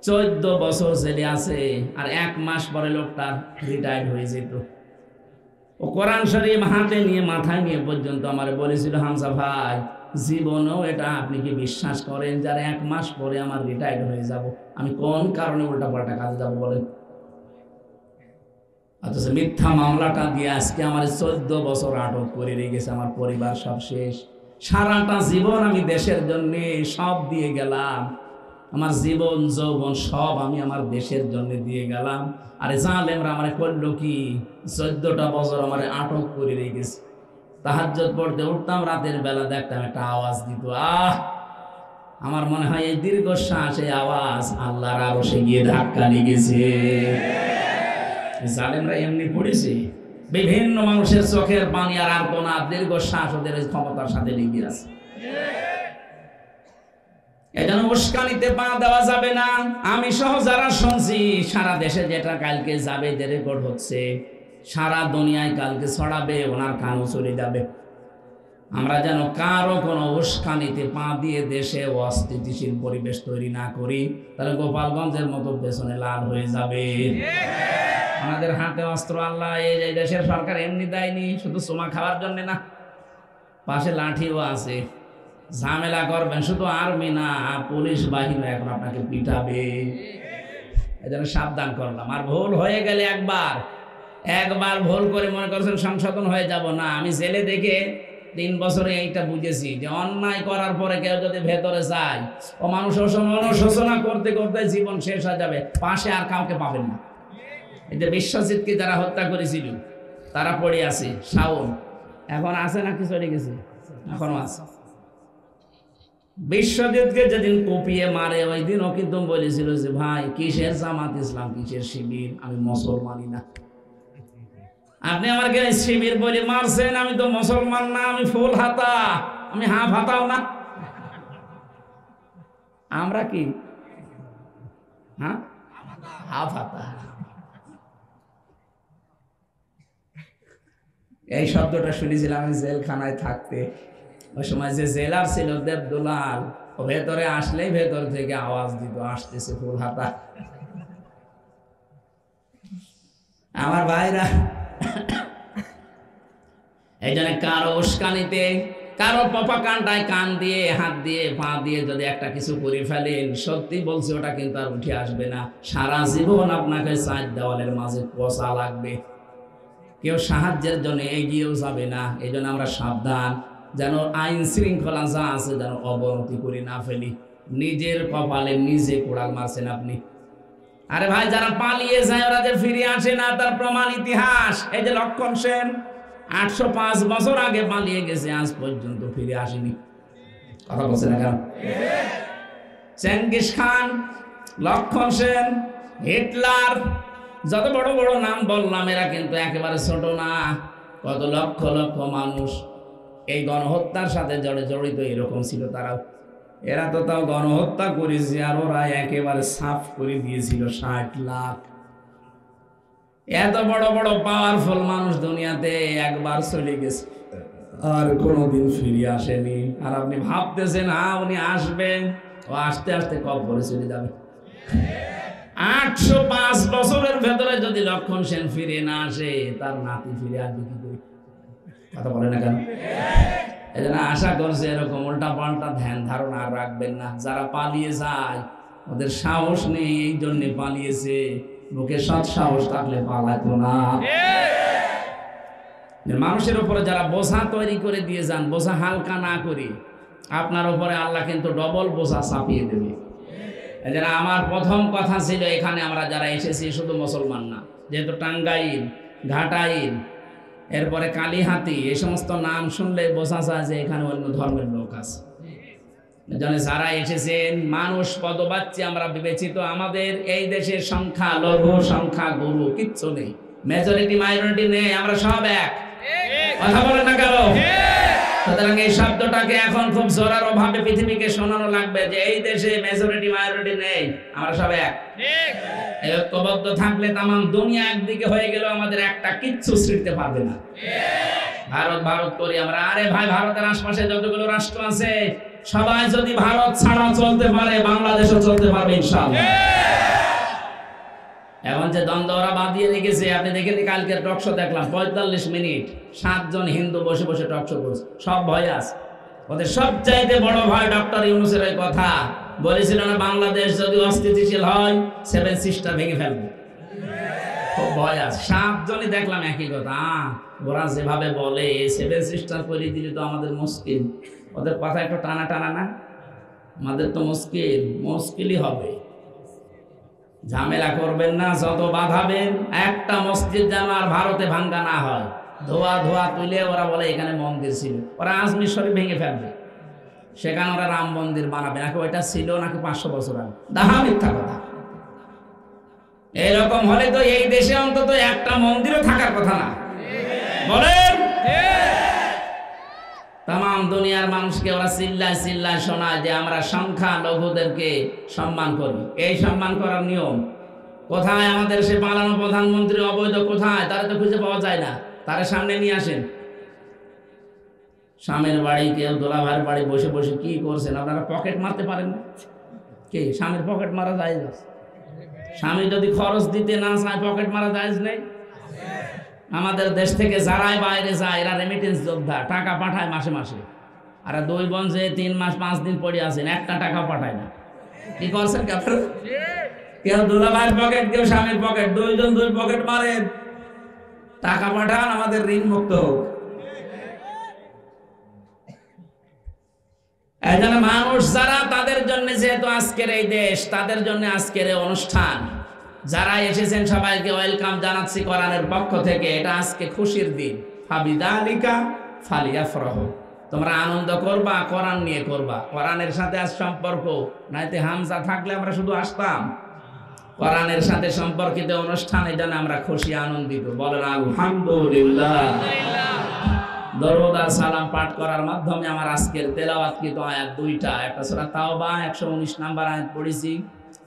A: 14 বছর জেলে আছে, আর 1 মাস পরে লোকটা রিটায়ার্ড হয়ে যেত। ও কোরআন শরীফ হাতে নিয়ে মাথায় নিয়ে পর্যন্ত আমার বলেছিল, হামজা ভাই জীবনেও এটা আপনি কি বিশ্বাস করেন যার 1 মাস পরে আমার রিটায়ার্ড হয়ে যাব, আমি কোন কারণে উল্টা পাল্টা কাজে যাব বলেন? অথচ মিথ্যা মামলাটা দিয়ে আজকে আমার 14 বছর আটক করে রেখেছে, আমার পরিবার সব শেষ। সারাটা জীবন আমি দেশের জন্য সব দিয়ে গেলাম, আমার জীবন যৌবন সব আমি আমার দেশের জন্য দিয়ে গেলাম, আর জালেমরা আমারে করলো কি? 14টা বছর আমারে আটক করে রেখেছে। তাহাজ্জুদ পড়তে উঠতাম, রাতের বেলা দেখতাম একটা আওয়াজ দিত, আমার মনে হয় এই দীর্ঘশ্বাস, এই আওয়াজ আল্লাহর আরশে গিয়ে ধাক্কা লেগেছে। জালেমরা এমনি পড়েছে, বিভিন্ন মানুষের চোখের পানি আর আর্তনাদ, দীর্ঘশ্বাস ওদের ক্ষমতার সাথে লেগে আছে। এজন্য উস্কানিতে পা দেওয়া যাবে না। আমি সহ যারা শুনছি, সারা দেশে যেটা কালকে যাবে, যে রেকর্ড হচ্ছে, সারা দুনিয়ায় কালকে ছড়াবে, ওনার কানও চলে যাবে। আমরা যেন কারো কোনো উস্কানিতে পা দিয়ে দেশে অস্থিতিশীল পরিবেশ তৈরি না করি, তাহলে গোপালগঞ্জের মতো পেছনে লাল হয়ে যাবে। আমাদের হাতে অস্ত্র আল্লাহ এই দেশের সরকার এমনি দেয়নি, শুধু চুমা খাওয়ার জন্য না, পাশে লাঠিও আছে। ঝামেলা করবেন শুধু আর্মি না, পুলিশ বাহিনী এখন আপনাকে পিটাবে। এই জন্য সাবধান করলাম। আর ভুল হয়ে গেলে একবার ভুল করে মনে করছেন সংশোধন হয়ে যাব না। আমি জেলে দেখে 3 বছরে এইটা বুঝেছি যে অন্যায় করার পরে কেউ যদি ভেতরে যায়, ও মানুষ অনুশোচনা করতে করতে জীবন শেষ হয়ে যাবে, পাশে আর কাউকে পাবেন না। এই যে বিশ্বজিৎকে যারা হত্যা করেছিল তারা পড়ে আছে, শাওন এখন আছে নাকি চলে গেছে? এখনো আছে। বিশ্বজিৎকে যেদিন কুপিয়ে মারে, ওই দিন ও কিন্তু বলেছিল যে ভাই কিসের জামাত ইসলাম, কিসের শিবির, আমি মুসলমানই না। আপনি আমাকে শিবির বলে মারছেন, আমি তো মুসলমান না, আমি ফুল হাতা, আমি হাফ হাতাও না। আমরা কি হাফ হাতা? এই শব্দটা শুনেছিলাম আমি জেলখানায় থাকতে। ওই সময় যে জেলার ছিল দেবদুলাল, ও ভেতরে আসলেই ভেতর থেকে আওয়াজ দিত, আসতেছে ফুল হাতা। আমার ভাইরা, এই জন্য কারো উস্কানিতে, কারো প্রপাগান্ডায় কান দিয়ে, হাত দিয়ে, পা দিয়ে যদি একটা কিছু করে ফেলেন, সত্যি বলছি ওটা কিন্তু আর উঠে আসবে না। সারা জীবন আপনাকে 4 দেওয়ালের মাঝে পচা লাগবে। কেউ সাহায্যের জন্য এগিয়েও যাবে না। এই জন্য আমরা সাবধান, যেন আইন শৃঙ্খলা যা আছে যেন অবনতি করে না ফেলি। নিজের কপালে নিজে কোড়াল মারছেন আপনি। আরে ভাই, যারা পালিয়ে যায় ওরা যে ফিরে আসে না, তার প্রমাণ ইতিহাস। এই যে লক্ষণ সেন 805 বছর আগে পালিয়ে গেছে, আজ পর্যন্ত ফিরে আসেনি। কথা বলছে না কেন? চেঙ্গিস খান, লক্ষণ সেন, হিটলার, যত বড় বড় নাম বললাম এরা কিন্তু একেবারে ছোট না। কত লক্ষ লক্ষ মানুষ এই গণহত্যার সাথে জড়িত এরকম ছিল তারাও। এরা তো তাও গণহত্যা করেছে, আর ওরা একেবারে সাফ করে দিয়েছিল 60 লাখ। এত বড় বড় পাওয়ারফুল মানুষ দুনিয়াতে একবার চলে গেছে, আর কোনোদিন ফিরে আসেনি। আর আপনি ভাবতেছেন উনি আসবেন, ও আস্তে আস্তে কবরে চলে যাবে। 805 বছরের ভেতরে যদি লক্ষণ সেন ফিরে না আসে, তার নাতি ফিরে আসবে কি করে? কথা বলে না কেন? এই জন্য আশা করছে এরকম উল্টা পাল্টা ধ্যান ধারণা আর রাখবেন না। যারা পালিয়ে যায় ওদের সাহস নেই, এই জন্য পালিয়েছে। লোকে সৎ সাহস থাকলে পালাতো না। মানুষের উপরে যারা বোঝা তৈরি করে দিয়ে যান, বোঝা হালকা না করি, আপনার উপরে আল্লাহ কিন্তু ডবল বোঝা চাপিয়ে দেবে। এই জন্য আমার প্রথম কথা ছিল, এখানে আমরা যারা এসেছি শুধু মুসলমান না, যেহেতু টাঙ্গাইল, ঘাটাইল, এরপরে কালীহাতি, এই সমস্ত নাম শুনলে বোঝা যায় যে এখানে অন্য ধর্মের লোক আছে। যারা এসেছেন মানুষ পদবাচ্য আমরা বিবেচিত। আমাদের এই দেশের সংখ্যা লঘু, সংখ্যা গুরু কিচ্ছু নেই, মেজরিটি মাইনরিটি নেই, আমরা সব এক। কথা বলেন না কেন? সুতরাং এই শব্দটাকে এখন খুব জোরালো ভাবে পৃথিবীকে শোনানো লাগবে যে এই দেশে মেজরিটি মাইনরিটি নেই, আমরা সব এক। ঐক্যবদ্ধ থাকলে তাম দুনিয়া একদিকে হয়ে গেল, আমাদের একটা কিচ্ছু ছিঁড়তে পারবে না। ভারত ভারত করি আমরা, আরে ভাই ভারতের আশপাশে যতগুলো রাষ্ট্র আছে সবাই যদি ভারত ছাড়া চলতে পারে, বাংলাদেশও চলতে পারবে ইনশাআল্লাহ। এখন যে দ্বন্দ্ব ওরা বাঁধিয়ে রেখেছে, আপনি দেখেন কালকের টকশো দেখলাম 45 মিনিট 7 জন হিন্দু বসে বসে টকশো করছে, সব ভয় আছে। ওদের সবচাইতে বড় ভয় ডক্টর ইউনূসের ওই কথা বলেছিল না, বাংলাদেশ যদি অস্থিতিশীল হয় 7 সিস্টার ভেঙে ফেলবে। খুব ভয় আছে। 7 জনই দেখলাম একই কথা। ওরা যেভাবে বলে 7 সিস্টার করে দিলে তো আমাদের মুশকিল। ওদের কথা একটু টানা টানা না, আমাদের তো মুশকিলই হবে। ঝামেলা করবেন না, যত বাঁধাবেন, একটা মসজিদ যেন আর ভারতে ভাঙ্গা না হয়। ধোয়া ধোয়া তুলে ওরা বলে এখানে মন্দির ছিল, ওরা আজমির শরীফ ভেঙে ফেলবে, সেখানে ওরা রাম মন্দির বানাবে। নাকি ওইটা ছিল নাকি 500 বছর আগে, দাহা মিথ্যা কথা। এরকম হলে তো এই দেশে অন্তত একটা মন্দিরও থাকার কথা না, বলেন? তাম দুনিয়ার মানুষকে ওরা চিল্লায় চিল্লায় শোনায় যে আমরা সংখ্যা লঘুদেরকে সম্মান করি। এই সম্মান করার নিয়ম কোথায়? আমাদের সে পালানো প্রধানমন্ত্রী অবৈধ কোথায়? তারা তো খুঁজে পাওয়া যায় না, তারা সামনে নিয়ে আসেন। স্বামীর বাড়ি, কেউ দোলাভাইয়ের বাড়ি বসে বসে কি করছেন আপনারা? পকেট মারতে পারেন না? কে স্বামীর পকেট মারা যায়? স্বামী যদি খরচ দিতে না চায়, পকেট মারা যায় নেই? আমাদের দেশ থেকে যারাই বাইরে যায় এরা রেমিটেন্স যোদ্ধা, টাকা পাঠায় মাসে মাসে। আর 2 বোন যে 3 মাস 5 দিন পড়ে আছেন, একটা টাকা পাঠায় না। কি করছেন? কেউ দুলাভাইয়ের পকেট, কেউ স্বামীর পকেট, 2 জন 2 পকেট মারেন, টাকা পাঠান, আমাদের ঋণ মুক্ত হোক। এই জন্য মানুষ যারা, তাদের জন্য যেহেতু আজকের এই দেশ, তাদের জন্য আজকের এই অনুষ্ঠান, যারা এসেছেন সবাইকে ওয়েলকাম জানাচ্ছি কোরআনের পক্ষ থেকে। এটা আজকে খুশির দিন। ফাবিযালিকা ফালিয়াফরাহু, তোমরা আনন্দ করবা, কোরআন নিয়ে করবা। কোরআনের সাথে আজ সম্পর্ক, নাইতে হামজা থাকলে আমরা শুধু আসতাম। কোরআনের সাথে সম্পর্কিত অনুষ্ঠান, এই জন্য আমরা খুশি আনন্দিত। বলেন আলহামদুলিল্লাহ। দরুদ আর সালাম পাঠ করার মাধ্যমে আমার আজকের তেলাওয়াতকৃত আয়াত 2টা। একটা সূরা তাওবা 119 নম্বর আয়াত পড়েছি,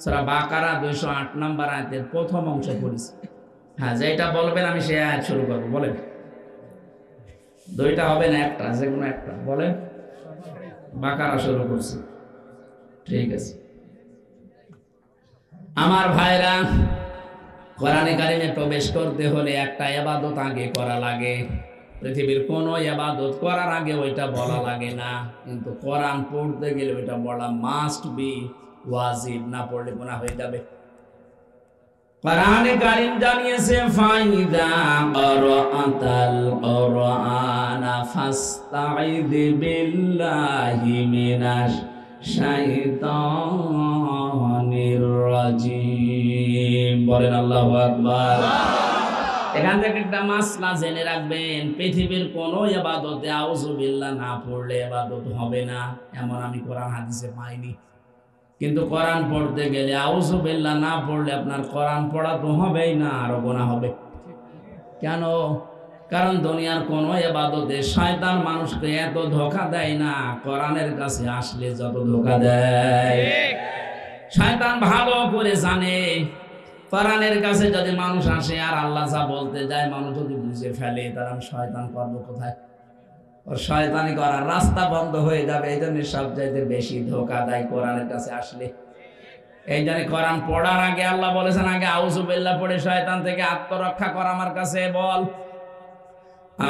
A: সূরা বাকারা 208 নম্বর আয়াতের প্রথম অংশ পড়েছি। হ্যাঁ, যেটা বলবেন আমি সেই আয়াত শুরু করব। বলেন, 2টা হবে না, একটা, যে কোনো একটা বলেন। বাকারা শুরু করছি, ঠিক আছে। আমার ভাইরা, কোরআনে কারিমে প্রবেশ করতে হলে একটা ইবাদত আগে করা লাগে। পৃথিবীর কোনো ইবাদত করার আগে ওইটা বলা লাগে না, কিন্তু কোরআন পড়তে গেলে ওইটা বলা মাস্ট বি, ওয়াজিব। না পড়লে গুনাহ হয়ে যাবে। কোরআনে কারীম জানিয়েছে, ফাইদা ক্বারাআতাল কুরআনা ফাস্তাইদ বিল্লাহি মিনাশ শাইতানির রাজিম। বলেন আল্লাহু আকবার। এখান থেকে একটা মাসলা জেনে রাখবেন, পৃথিবীর কোনো ইবাদতে আউযুবিল্লাহ না পড়লে ইবাদত হবে না, এমন আমি কোরআন হাদিসে পাইনি। কিন্তু কোরআন পড়তে গেলে আউযুবিল্লাহ না পড়লে আপনার কোরআন পড়া তো হবেই না, আরো গুনাহ হবে। কেন? কারণ দুনিয়ার কোনো ইবাদতে শয়তান মানুষকে এত ধোঁকা দেয় না, কোরআনের কাছে আসলে যত ধোঁকা দেয়। শয়তান ভালো করে জানে কোরআনের কাছে যদি মানুষ আসে আর আল্লাহ যা বলতে যায় মানুষ যদি বুঝে ফেলে, তার আমি শয়তান করবো কোথায়? ওর শয়তানি করার রাস্তা বন্ধ হয়ে যাবে। এই জন্য সবচাইতে বেশি ধোঁকা দেয় কোরআনের কাছে আসলে। এই জন্য কোরআন পড়ার আগে আল্লাহ বলেছেন, আগে আউযুবিল্লাহ পড়ে শয়তান থেকে আত্মরক্ষা কর আমার কাছে বল।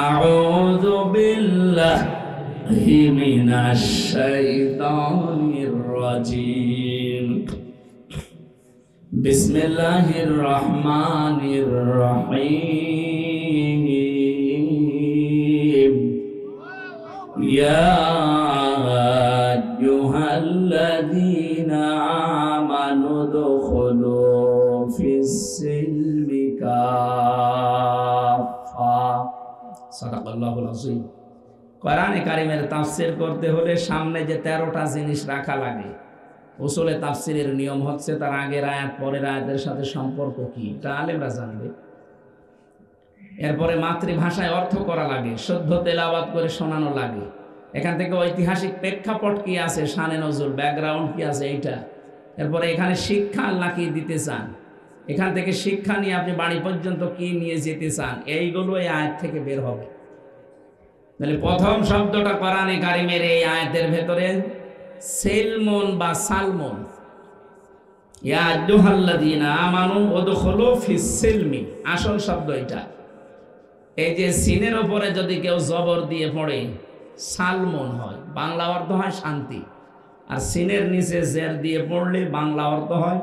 A: আউযু বিল্লাহি মিনাশ শাইতানির রাজিম। বিসমিল্লাহির রহমানির রহিম। ইয়া আইয়ুহাল্লাযীনা আমানু দুখুলু ফিস-সিলমি কাফা। সাদাকাল্লাহুল আযীম। কোরআনে কারীমের তাফসীর করতে হলে সামনে যে 13টা জিনিস রাখা লাগে, উসুলে তাফসীরের নিয়ম হচ্ছে তার আগের আয়াত পরের আয়াতের সাথে সম্পর্ক কি, এটা আলেমরা জানবে। এরপরে মাতৃভাষায় অর্থ করা লাগে, শুদ্ধ তেলাওয়াত করে শোনানো লাগে। এখান থেকে ঐতিহাসিক প্রেক্ষাপট কি আছে, শানে নজুল, ব্যাকগ্রাউন্ড কি আছে এইটা। এরপরে এখানে শিক্ষা আল্লাহ কি দিতে চান, এখান থেকে শিক্ষা নিয়ে আপনি বাড়ি পর্যন্ত কি নিয়ে যেতে চান, এইগুলো এই আয়াত থেকে বের হবে। তাহলে প্রথম শব্দটা কোরআনে কারীমের এই আয়াতের ভেতরে সেলমন বা সালমন। ইয়া আইয়ুহাল্লাযীনা আমানু উদখুলু ফিস-সিলমি, আসল শব্দ এটা। এই যে সিনের উপরে যদি কেউ জবর দিয়ে পড়ে সালমন হয়, বাংলা অর্থ হয় শান্তি। আর সিনের নিচে জের দিয়ে পড়লে বাংলা অর্থ হয়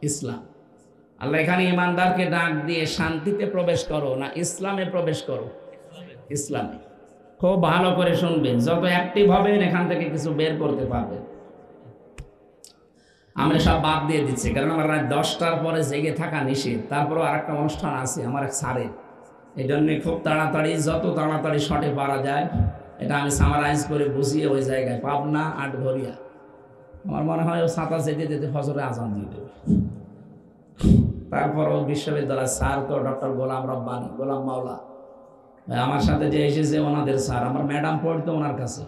A: ইসলাম। আল্লাহ এখানে ইমানদারকে ডাক দিয়ে শান্তিতে প্রবেশ করো না ইসলামে প্রবেশ করো। ইসলামে খুব ভালো করে শুনবেন, যত অ্যাক্টিভ হবেন এখান থেকে কিছু বের করতে পারবেন। আমরা সব বাদ দিয়ে দিচ্ছি, কারণ আমার রাত 10টার পরে জেগে থাকা নিষেধ। তারপরেও আরেকটা অনুষ্ঠান আছে আমার এক স্যারের, এই জন্যে খুব তাড়াতাড়ি, যত তাড়াতাড়ি শটে পারা যায় এটা আমি সামারাইজ করে বুঝিয়ে ওই জায়গায় পাবনা আটঘরিয়া। আমার মনে হয় ও ছাতা যেতে যেতে ফজরে আজান দিয়ে দেবে। তারপর ও বিশ্ববিদ্যালয়ের স্যার তো ডক্টর গোলাম রব্বানী, গোলাম মাওলা আমার সাথে যে এসেছে ওনাদের স্যার, আমার ম্যাডাম পড়তো ওনার কাছে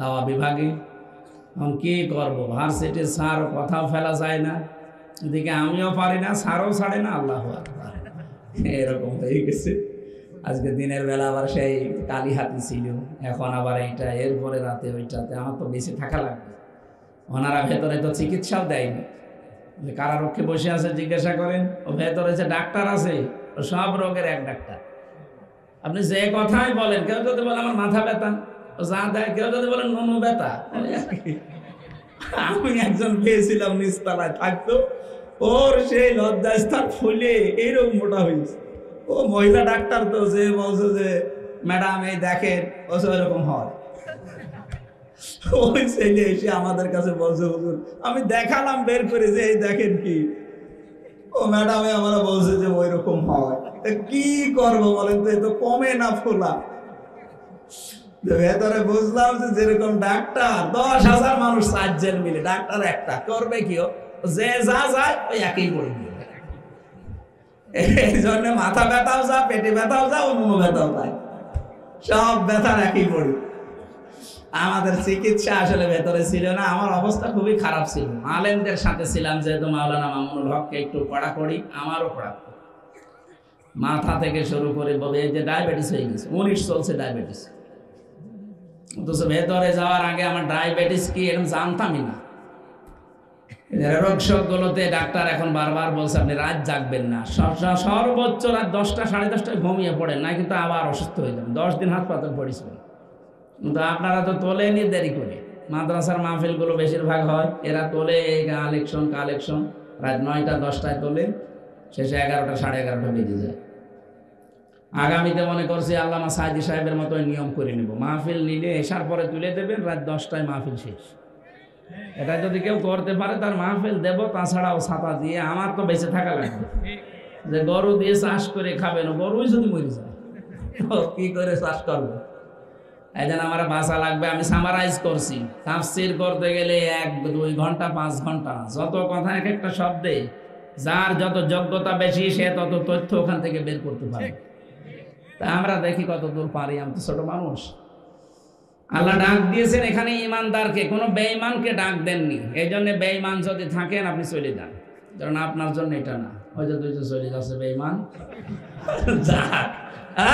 A: দাওয়া বিভাগে। এখন কি করবো, ভার্সিটির স্যার কথাও ফেলা যায় না, এদিকে আমিও পারি না, স্যারও ছাড়ে না, আল্লাহ আকবার, এরকম হয়ে গেছে। আজকে দিনের বেলা আবার সেই কালীহাতি ছিল, এখন আবার এইটা, এরপরে রাতে ওইটাতে, আমার তো বেশি থাকা লাগবে। ওনারা ভেতরে তো চিকিৎসাও দেয়নি, কারারক্ষে বসে আছে, জিজ্ঞাসা করেন ও ভেতরে যে ডাক্তার আছে ও সব রোগের এক ডাক্তার। আপনি যে কথাই বলেন, কেউ যদি বলে আমার মাথা ব্যথা ও যা দেয়, কেউ যদি বলেন নুনু ব্যথা। আমি একজন পেয়েছিলাম নিচতলায় থাকতো, ওর সেই লজ্জাস্থান ফুলে এইরকম মোটা হয়েছে। ও মহিলা ডাক্তার তো, যে বলছে যে ম্যাডাম এই দেখেন, ও এরকম হয়। ওই ছেলে এসে আমাদের কাছে বলছে, হুজুর আমি দেখালাম বের করে যে এই দেখেন কি, ও ম্যাডামে আমরা বলছে যে ওই রকম হয়। কি করবো বলেন তো, এ তো কমে না ফোলা। ভেতরে বুঝলাম যে যেরকম ডাক্তার 10,000 মানুষ সাহায্যের মিলে, ডাক্তার একটা করবে কি, যে যা যায় ওই একই করে দিবে। এই জন্য মাথা ব্যথাও যা, পেটে ব্যথাও যা, অন্য ব্যথাও যায়, সব ব্যথার একই পড়ি। আমাদের চিকিৎসা আসলে ভেতরে ছিল না, আমার অবস্থা খুবই খারাপ ছিল। আলেমদের সাথে ছিলাম, যেহেতু মাওলানা মামুনুল হককে একটু কড়াকড়ি, আমারও কড়াকড়ি, মাথা থেকে শুরু করে বলে যে ডায়াবেটিস হয়ে গেছে, 19 চলছে ডায়াবেটিস। অথচ ভেতরে যাওয়ার আগে আমার ডায়াবেটিস কি এরকম জানতামই না। রোগ শোকগুলোতে ডাক্তার এখন বারবার বলছে আপনি রাত জাগবেন না, সর্বোচ্চ রাত 10টা 10:30টায় ঘুমিয়ে পড়েন না, কিন্তু আবার অসুস্থ হয়ে যাবেন। 10 দিন হাসপাতাল পড়েছিলেন, কিন্তু আপনারা তো তোলেনি, দেরি করে। মাদ্রাসার মাহফিলগুলো বেশিরভাগ হয়, এরা তোলে কালেকশন রাত 9টা 10টায় তোলে, শেষে 11টা 11:30 বেজে যায়। আগামীতে মনে করছি আল্লামা সাইদি সাহেবের মতো নিয়ম করে নেব, মাহফিল নিলে এসার পরে তুলে দেবেন, রাত 10টায় মাহফিল শেষ। এটা যদি কেউ করতে পারে তার মাহফিল দেব, তাছাড়াও ছাতা দিয়ে আমার তো বেঁচে থাকা লাগবে। যে গরু দিয়ে চাষ করে খাবেন, গরুই যদি মরে যায় কি করে চাষ করবে? এই জন্য আমার ভাষা লাগবে। আমি সামারাইজ করছি, তাফসীর করতে গেলে 1-2 ঘন্টা 5 ঘন্টা, যত কথা এক একটা শব্দে, যার যত যোগ্যতা বেশি সে তত তথ্য ওখান থেকে বের করতে পারে। তা আমরা দেখি কত দূর পারি, আমি তো ছোট মানুষ। আল্লাহ ডাক দিয়েছেন এখানে ইমানদারকে, কোনো বেঈমানকে ডাক দেননি। এই জন্য বেঈমান যদি থাকেন আপনি চলে যান, কারণ আপনার জন্য এটা না। ওই যে দুইজন চলে যাচ্ছে বেঈমান, যাক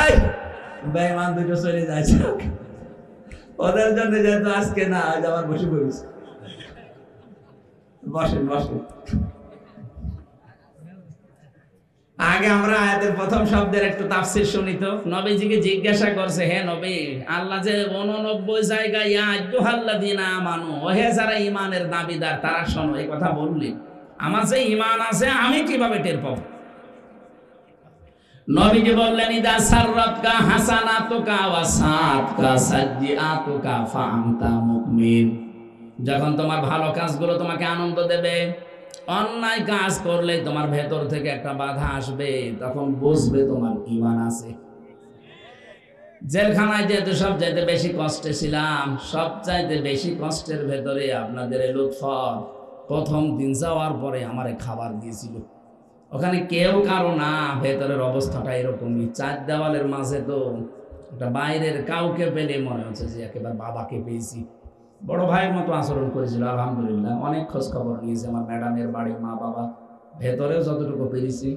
A: এই বেঈমান দুটো চলে যাচ্ছে, ওদের জন্য যেহেতু আজকে না, আজ আবার বসে পড়েছে। বসেন বসেন। আগে আমরা আয়াতের প্রথম শব্দের একটু তাফসীর শুনি তো। নবীজিকে জিজ্ঞাসা করছে, হে নবী, আল্লাহ যে 89 জায়গায় ইয়া আইয়ুহাল্লাযীনা আমানু, ওহে যারা ঈমানের দাবিদার তারা শোনো, এই কথা বললেন। আমার যে ঈমান আছে আমি কিভাবে টের পাবো? নবীজি বললেন, ইদা সাররাতকা হাসানাতুকা ওয়া সাআতকা সাজ্জিআতুকা ফাআনতা মুমিন। যখন তোমার ভালো কাজগুলো তোমাকে আনন্দ দেবে, অন্যায় কাজ করলে তোমার ভেতর থেকে একটা বাধা আসবে, তখন বুঝবে তোমার ঈমান আছে। জেলখানায় যেতে সবচাইতে বেশি কষ্টে ছিলাম, সবচাইতে বেশি কষ্টের ভেতরে আপনাদের লুৎফর প্রথম দিন যাওয়ার পরে আমারে খাবার দিয়েছিল। ওখানে কেউ কারো না, ভেতরের অবস্থাটা এরকমই। 4 দেওয়ালের মাঝে তো একটা বাইরের কাউকে পেলে মনে হচ্ছে যে একেবারে বাবাকে পেয়েছি। বড় ভাইয়ের মতো আচরণ করেছিল, আলহামদুলিল্লাহ। অনেক খোঁজ খবর নিয়েছে আমার ম্যাডামের বাড়ি, মা বাবা। ভেতরেও যতটুকু পেরেছি,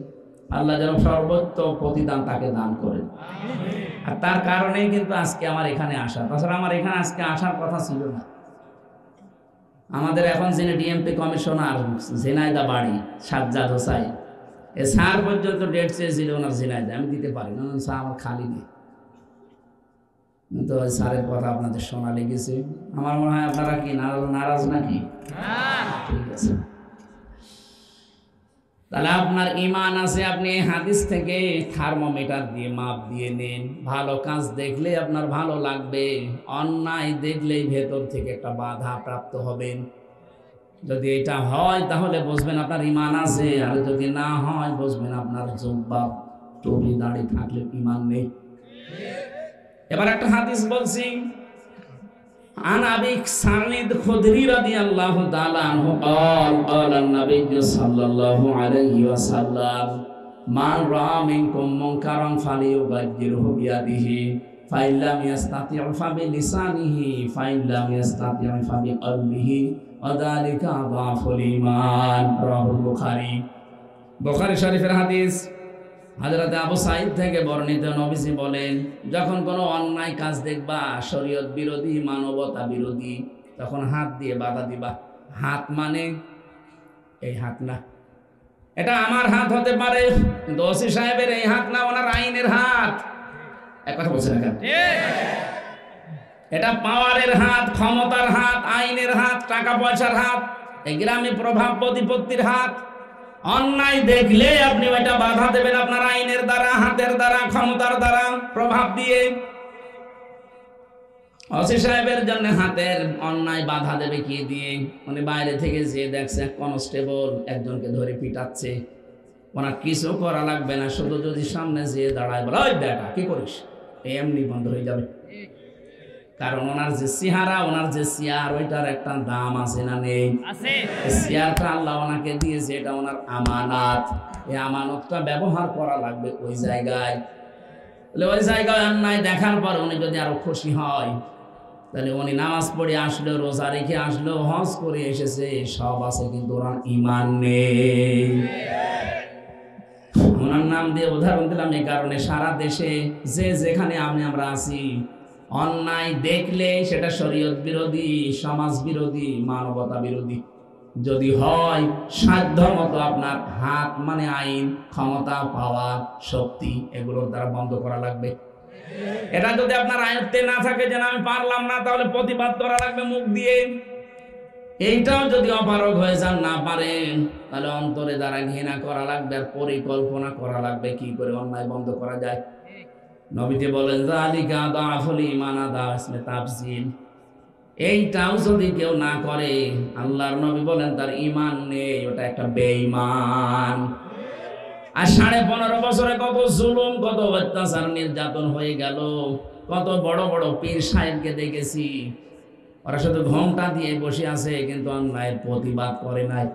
A: আল্লাহ যেন সর্বোচ্চ প্রতিদান তাকে দান করেন। আর তার কারণেই কিন্তু আজকে আমার এখানে আসা। তাছাড়া আমার এখানে আজকে আসার কথা ছিল না। আমাদের এখন যিনি ডিএমপি কমিশনার, ঝিনাইদা বাড়ি, সাজ্জাদ হোসাইন, এ স্যার পর্যন্ত ডেট চেয়েছিল ওনার ঝিনাইদা, আমি দিতে পারি না, স্যার আমার খালি নেই। তো স্যারের কথা আপনাদের শোনা লেগেছে। আমার মনে হয় আপনারা কি নারাজ নাকি? ঠিক আছে, তাহলে আপনার ঈমান আছে, আপনি হাদিস থেকে থার্মোমিটার দিয়ে মাপ দিয়ে নেন। ভালো কাজ দেখলে আপনার ভালো লাগবে, অন্যায় দেখলেই ভেতর থেকে একটা বাধা প্রাপ্ত হবেন। যদি এটা হয় তাহলে বুঝবেন আপনার ঈমান আছে, আর যদি না হয় বুঝবেন আপনার জুব্বা টুপি দাড়ি থাকলে ঈমান নেই। এবার একটা হাদিস বলছি, عن أبي سعيد الخدري رضي الله تعالى عنه قال قال النبي صلى الله عليه وسلم من رأى منكم منكرا فليغيره بيده فإن لم يستطع فبلسانه فإن لم يستطع فبقلبه وذلك أضعف الإيمان رواه البخاري। বুখারী শরীফের হাদিস। হযরত আবু সাঈদ থেকে বর্ণিত, নবীজি বলেন, যখন কোনো অন্যায় কাজ দেখবা, শরীয়ত বিরোধী, মানবতা বিরোধী, তখন হাত দিয়ে বাধা দিবা। হাত মানে এই হাত না, এটা আমার হাত হতে পারে, কিন্তু ওসি সাহেবের এই হাত না, ওনার আইনের হাত। এক কথা বলছেন না, এটা পাওয়ারের হাত, ক্ষমতার হাত, আইনের হাত, টাকা পয়সার হাত, এই গ্রামে প্রভাব প্রতিপত্তির হাত। অন্যায় দেখলে আপনি ওইটা বাধা দেবেন আপনার আইনের দ্বারা, হাতের দ্বারা, ক্ষমতার দ্বারা, প্রভাব দিয়ে। ওসি সাহেবের জন্য হাতের অন্যায় বাধা দেবে কি দিয়ে? মানে বাইরে থেকে যে দেখছে কনস্টেবল একজনকে ধরে পিটাচ্ছে, ওনার কিছু করা লাগবে না, শুধু যদি সামনে যেয়ে দাঁড়ায় বলে, ওই বেটা কি করিস, এমনি বন্ধ হয়ে যাবে। কারণ ওনার যে চেহারা, ওনার যে চেয়ার, ওইটার একটা দাম আছে না নেই? চেয়ারটা আল্লাহ ওনাকে দিয়েছে, এটা ওনার আমানত। এই আমানতটা ব্যবহার করা লাগবে ওই জায়গায়। তাহলে ওই জায়গায় অন্যায় দেখার পর উনি যদি আরো খুশি হয়, তাহলে উনি নামাজ পড়ে আসলো, রোজা রেখে আসলো, হজ করে এসেছে, সব আছে, কিন্তু ওনার ঈমান নেই। ওনার নাম দিয়ে উদাহরণ দিলাম এই কারণে, সারা দেশে যে যেখানে আমরা আছি, অন্যায় দেখলে সেটা শরীয়ত বিরোধী, সমাজ বিরোধী, মানবতা বিরোধী যদি হয়, সাধ্য মতো আপনার হাত মানে আইন, ক্ষমতা, পাওয়ার, শক্তি, এগুলোর দ্বারা বন্ধ করা লাগবে। এটা যদি আপনার আয়ত্তে না থাকে যে আমি পারলাম না, তাহলে প্রতিবাদ করা লাগবে মুখ দিয়ে। এইটাও যদি অপারগ হয়ে যান, না পারেন, তাহলে অন্তরে দ্বারা ঘৃণা করা লাগবে, আর পরিকল্পনা করা লাগবে কি করে অন্যায় বন্ধ করা যায়। নবীজি বলেন, যালিকা দাফুল ঈমান, আদা ইসমে তাফসীল। এইটাও যদি কেউ না করে, আল্লাহর নবী বলেন তার ঈমান নেই, ওটা একটা বেঈমান। আর 15.5 বছরে কত জুলুম, কত অত্যাচার, নির্যাতন হয়ে গেল। কত বড় বড় পীর সাহেবকে দেখেছি, ওরা শুধু ঘোমটা দিয়ে বসে আছে, কিন্তু অন্যায়ের প্রতিবাদ করে নাই।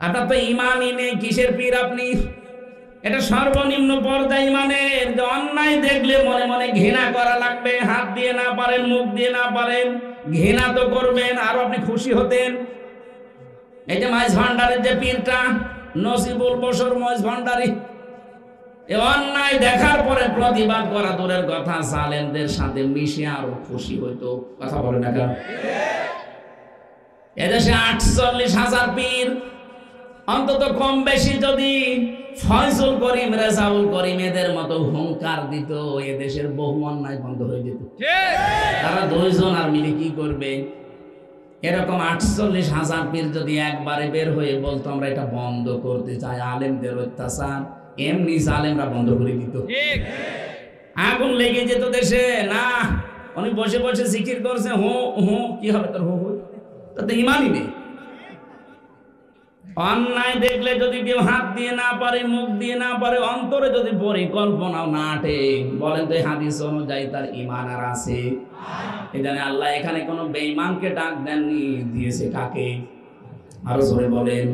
A: আপনার তো ইমানই নেই, কিসের পীর আপনি? এটা সর্বনিম্ন পর্যায়ে ইমানের, যে অন্যায় দেখলে মনে মনে ঘৃণা করা লাগবে। হাত দিয়ে না পারেন, মুখ দিয়ে না পারেন, ঘৃণা তো করবেন, আর আপনি খুশি হতেন। এই যে মাইজ ভান্ডারের যে পীরটা নসিবুল বশর মইজ ভান্ডারী, এই অন্যায় দেখার পরে প্রতিবাদ করা দূরের কথা, জালেমদের সাথে মিশে আরো খুশি হইতো। কথা বলে না কেন? এদেশে 48,000 পীর, অন্তত কম বেশি যদি ফয়জুল করিম, রেজাউল করিম এদের মতো হুঙ্কার দিত, এদেশের বহু অন্যায় বন্ধ হয়ে যেত। তারা 2 জন আর মিলে কি করবে? এরকম 48,000 পীর যদি একবারে বের হয়ে বলতো আমরা এটা বন্ধ করতে চাই, আলেমদের অত্যাচার, এমনি জালেমরা বন্ধ করে দিত। আগুন লেগে যেত দেশে। না, উনি বসে বসে জিকির করছে, হো হো, কি হবে তোর হো হো? তাতে ইমানই নেই। অন্যায় দেখলে যদি কেউ হাত দিয়ে না পারে, মুখ দিয়ে না পারে, অন্তরে যদি পরিকল্পনাও না আটে, বলেন তো এই হাদিস অনুযায়ী তার ইমান আর আছে? এখানে আল্লাহ এখানে কোন বেঈমানকে ডাক দেননি, দিয়েছে কাকে? আরো জোরে বলেন,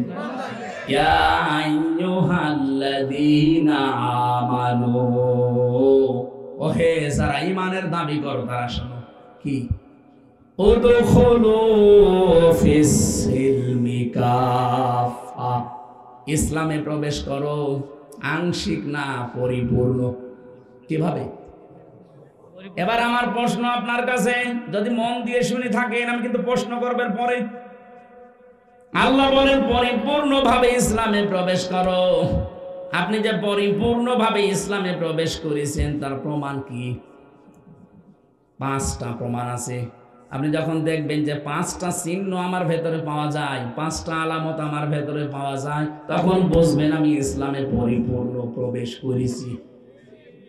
A: ইয়া আইয়ুহাল্লাযীনা আমানু, ওহে যারা ঈমানের দাবি করো তারা শোনো, কি? উদখুলু ফিস সিলমি কাফা, ইসলামে প্রবেশ করো, আংশিক না পরিপূর্ণ। কিভাবে? এবার আমার প্রশ্ন আপনার কাছে, যদি মন দিয়ে শুনে থাকেন, আমি কিন্তু প্রশ্ন করবার পরে। আল্লাহ বলেন পরিপূর্ণভাবে ইসলামে প্রবেশ করো। আপনি যে পরিপূর্ণভাবে ইসলামে প্রবেশ করেছেন তার প্রমাণ কি? 5টা প্রমাণ আছে। আপনি যখন দেখবেন যে 5টা চিহ্ন আমার ভেতরে পাওয়া যায়, 5টা আলামত আমার ভেতরে পাওয়া যায়, তখন বুঝবেন আমি ইসলামে পরিপূর্ণ প্রবেশ করেছি।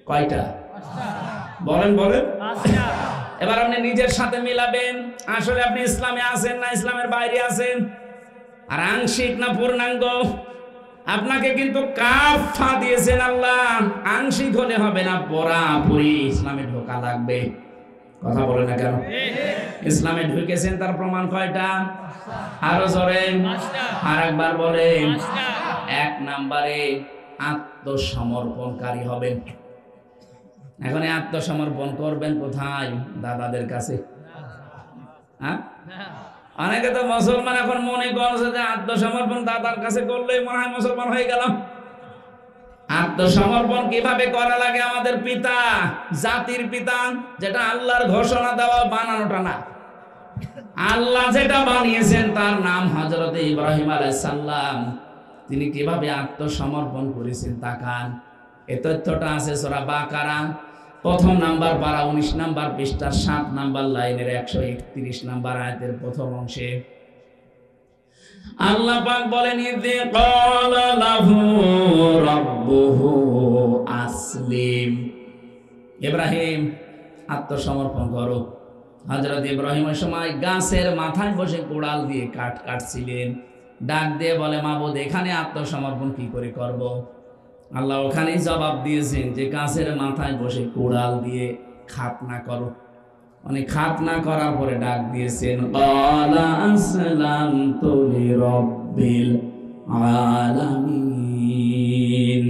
A: কয়টা? বলেন বলেন। এবার আপনি নিজের সাথে মিলাবেন, আসলে আপনি ইসলামে আছেন না ইসলামের বাইরে আছেন, আর আংশিক না পূর্ণাঙ্গ। আপনাকে কিন্তু কাফা দিয়েছেন আল্লাহ, আংশিক হলে হবে না, পুরাপুরি ইসলামে ঢোকা লাগবে। কথা বলে না কেন? ইসলামে ঢুকেছেন তার প্রমাণ কয়টা? আরো জোরে আর একবার বলেন। 1 নম্বরে আত্মসমর্পণকারী হবেন। এখন আত্মসমর্পণ করবেন কোথায়? দাদাদের কাছে। হ্যাঁ, অনেকে তো মুসলমান এখন মনে করছে যে আত্মসমর্পণ দাদার কাছে করলেই মনে হয় মুসলমান হয়ে গেলাম। আত্মসমর্পণ কিভাবে করা লাগে? আমাদের পিতা, জাতির পিতা, যেটা আল্লাহর ঘোষণা দেওয়া, বানানোটা না, আল্লাহ যেটা বানিয়েছেন তার নাম হযরত ইব্রাহিম আলাইহিস সালাম। তিনি কিভাবে আত্মসমর্পণ করেছেন তাকান। এই তথ্যটা আছে সূরা বাকারা 1ম নাম্বার পারা 19 নাম্বার পৃষ্ঠার 7 নাম্বার লাইনের 131 নাম্বার আয়াতের প্রথম অংশে আল্লাহ পাক বলেন, ইযে ক্বালা লাহু রাব্বুহু আসলিম, ইব্রাহিম আত্মসমর্পণ করো। হযরত ইব্রাহিমের সময় গাছের মাথায় বসে কোড়াল দিয়ে কাঠ কাটছিলেন, ডাক দিয়ে বলে, মাবুদ এখানে আত্মসমর্পণ কি করে করব? আল্লাহ ওখানেই জবাব দিয়েছেন যে গাছের মাথায় বসে কোড়াল দিয়ে খাতনা করো। মানে খাতনা করার পরে ডাক দিয়েছেন, ক্বালা আসলামতু লিরাব্বিল আলামিন,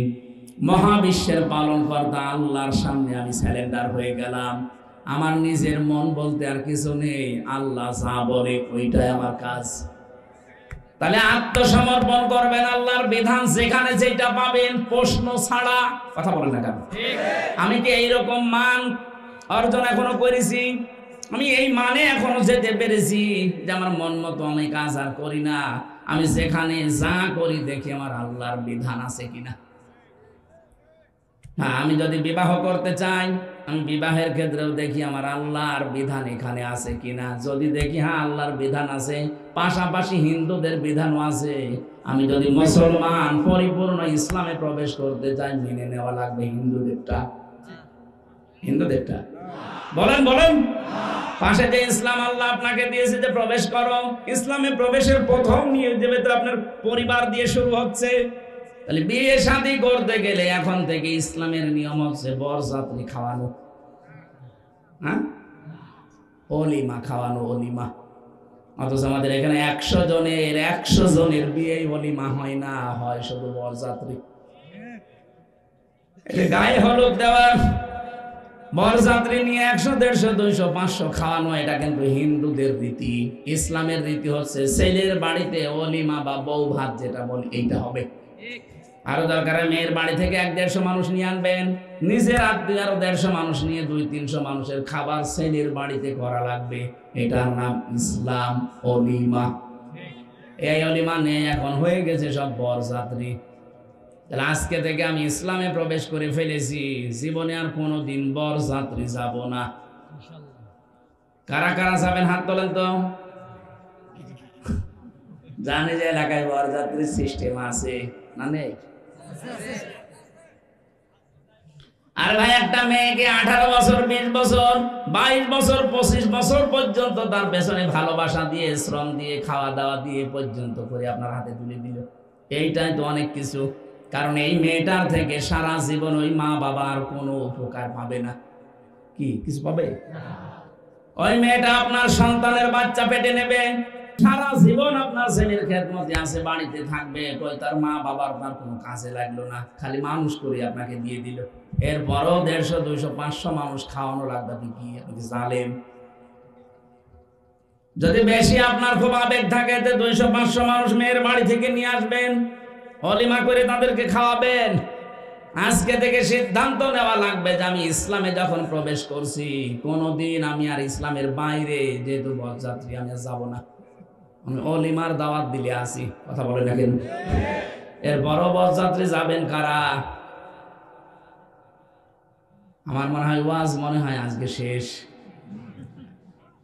A: মহাবিশ্বের পালনকর্তা আল্লাহর সামনে আমি সারেন্ডার হয়ে গেলাম। আমার নিজের মন বলতে আর কিছু নেই, আল্লাহ যা বলে ওইটাই আমার কাজ। তাহলে আত্মসমর্পণ করবেন, আল্লাহর বিধান যেখানে যেটা পাবেন প্রশ্ন ছাড়া। কথা বলেন না কেন? আমি কি এইরকম মান অর্জন এখনো করেছি? আমি এই মানে এখনো যেতে পেরেছি যে আমার মন মতো আমি কাজ আর করি না, আমি যেখানে যা করি দেখি আমার আল্লাহর বিধান আছে কিনা। হ্যাঁ, আমি যদি বিবাহ করতে চাই, আমি বিবাহের ক্ষেত্রেও দেখি আমার আল্লাহর বিধান এখানে আছে কিনা। যদি দেখি হ্যাঁ আল্লাহর বিধান আছে, পাশাপাশি হিন্দুদের বিধানও আছে, আমি যদি মুসলমান পরিপূর্ণ ইসলামে প্রবেশ করতে চাই, মেনে নেওয়া লাগবে হিন্দুদেরটা। হিন্দুদেরটা বলেন বলেন। পাশে যে ইসলাম আল্লাহ আপনাকে দিয়েছে যে প্রবেশ করো, ইসলামে প্রবেশের প্রথম নিয়ে যাবে তো আপনার পরিবার দিয়ে শুরু হচ্ছে। তাহলে বিয়ে শাদী করতে গেলে এখন থেকে ইসলামের নিয়ম হচ্ছে বরযাত্রী খাওয়ানো, হ্যাঁ, অলিমা খাওয়ানো, অলিমা। অথচ আমাদের এখানে 100 জনের বিয়ে অলিমা হয় না, হয় শুধু বরযাত্রী। গায়ে হলুদ দেওয়া, বরযাত্রী নিয়ে 100, 150, 200, 500 খাওয়ানো, এটা কিন্তু হিন্দুদের রীতি। ইসলামের রীতি হচ্ছে ছেলের বাড়িতে অলিমা বা বউ ভাত যেটা বলি এইটা হবে। আরো দরকার মেয়ের বাড়ি থেকে 100-150 মানুষ নিয়ে আনবেন, নিজের আত্মীয় আরো 150 মানুষ নিয়ে 200-300 মানুষের খাবার ছেলের বাড়িতে করা লাগবে। এটার নাম ইসলাম, অলিমা। এই অলিমা নেই, এখন হয়ে গেছে সব বরযাত্রী। তাহলে আজকে থেকে আমি ইসলামে প্রবেশ করে ফেলেছি, জীবনে আর কোনোদিন বরযাত্রী যাব না। কারা কারা যাবেন হাত তোলেন তো। জানে যে এলাকায় বরযাত্রীর সিস্টেম আছে না নেই? আর ভাই একটা মেয়েকে 18 বছর, 20 বছর, 22 বছর, 25 বছর পর্যন্ত তার পেছনে ভালোবাসা দিয়ে, শ্রম দিয়ে, খাওয়া দাওয়া দিয়ে পর্যন্ত করে আপনার হাতে তুলে দিল, এইটাই তো অনেক কিছু। কারণ এই মেয়েটার থেকে সারা জীবন ওই মা বাবার কোনো উপকার পাবে না। কি কিছু পাবে? ওই মেয়েটা আপনার সন্তানের বাচ্চা পেটে নেবে, সারা জীবন আপনার ছেলের খেদমতে আছে, বাড়িতে থাকবে, কই তার মা বাবার তার কোনো কাজে লাগলো না, খালি মানুষ করে আপনাকে দিয়ে দিল। এরপরও 150, 200, 500 মানুষ খাওয়ানো লাগবে, আপনি কি জালেম? যদি বেশি আপনার খুব আবেগ থাকে, 200, 500 মানুষ মেয়ের বাড়ি থেকে নিয়ে আসবেন, অলিমা করে তাদেরকে খাওয়াবেন। আজকে থেকে সিদ্ধান্ত নেওয়া লাগবে যে আমি ইসলামে যখন প্রবেশ করছি, কোনোদিন আমি আর ইসলামের বাইরে, যেহেতু বরযাত্রী, আমি আর যাবো না। আমি অলিমার দাওয়াত দিলে আসি, কথা বলে দেখেন। এর বড় বরযাত্রী যাবেন কারা? আমার মনে হয় ওয়াজ মনে হয় আজকে শেষ।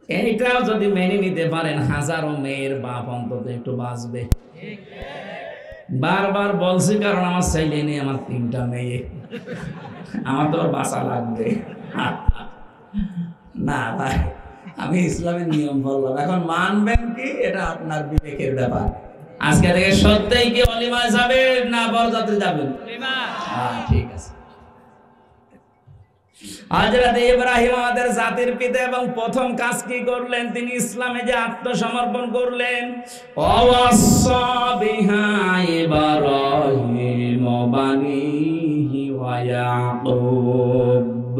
A: এইটাও যদি মেনে নিতে পারেন, হাজারো মেয়ের বাপ অন্তত একটু বাঁচবে। বারবার বলছি, কারণ আমার ছেলে নেই, আমার 3টা মেয়ে, আমার তো বাঁচা লাগবে না ভাই। আমি ইসলামের নিয়ম বললাম, এখন মানবেন কি এটা আপনার বিবেকের ব্যাপার। আজকে থেকে সত্যিই কি অলিমায় যাবেন না বরযাত্রী যাবেন? ঠিক আছে। হযরত ইব্রাহিম আমাদের জাতির পিতা, এবং প্রথম কাজ কি করলেন? তিনি ইসলামে যে আত্মসমর্পণ করলেন। ওয়াসা বিহা ইব্রাহিম বানিহি ওয়া ইয়াকুব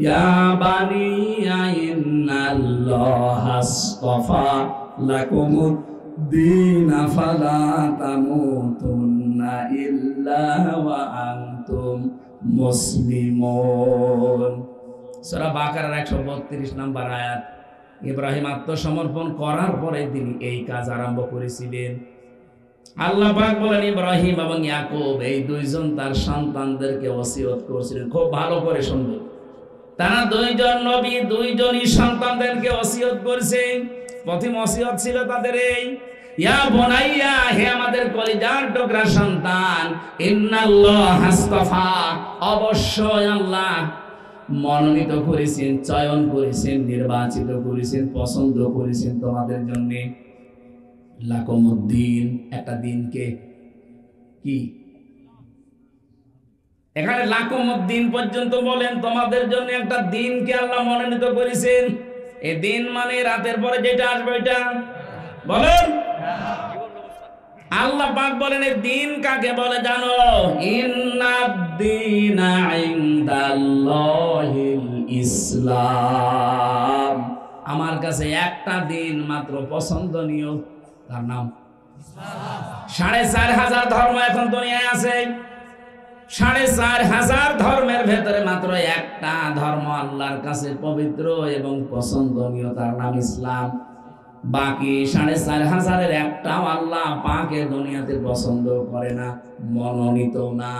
A: ইয়া বানিয়া ইন্নাল্লাহা আসতাফা লাকুমুদ দীন ফালা তামুতুন্না ইল্লা ওয়া আনতুম মুসলিমুন। সূরা বাকারার 132 নম্বর আয়াত। ইব্রাহিম আত্মসমর্পণ করার পরে তিনি এই কাজ আরম্ভ করেছিলেন। আল্লাহ পাক বলেন, ইব্রাহিম এবং ইয়াকুব এই দুইজন তার সন্তানদেরকে ওসিয়ত করেছিলেন। খুব ভালো করে শুনবেন, তারা দুইজন নবী, দুইজনই সন্তানদেরকে ওসিয়ত করেছেন। প্রথম ওসিয়ত ছিল তাদের এই, ইয়া বুনাইয়া, হে আমাদের কলিজার টুকরা সন্তান, ইন্নাল্লাহা আসতাফা, অবশ্যই আল্লাহ মনোনীত করেছেন, চয়ন করেছেন, নির্বাচিত করেছেন, পছন্দ করেছেন তোমাদের জন্য লাকুমুদ্দিন, একটা দিনকে। কি এখানে লাকুমুদ্দিন পর্যন্ত বলেন, তোমাদের জন্য একটা দিনকে আল্লাহ মনোনীত করেছেন। এই দিন মানে রাতের পরে যেটা আসবে ওইটা বলেন। আল্লাহ পাক বলেন এই দিন কাকে বলে জানো? ইন্নাদ-দীনা ইনদাল্লাহিল ইসলাম। আমার কাছে একটা দিন মাত্র পছন্দনীয়, তার নাম ইসলাম। 4,500 ধর্ম এখন দুনিয়ায় আছে। 4,500 ধর্মের ভেতরে মাত্র একটা ধর্ম আল্লাহর কাছে পবিত্র এবং পছন্দনীয়, তার নাম ইসলাম। বাকি 4,500-এর একটাও আল্লাহ পাকে দুনিয়াতে পছন্দ করে না, মনোনীত না।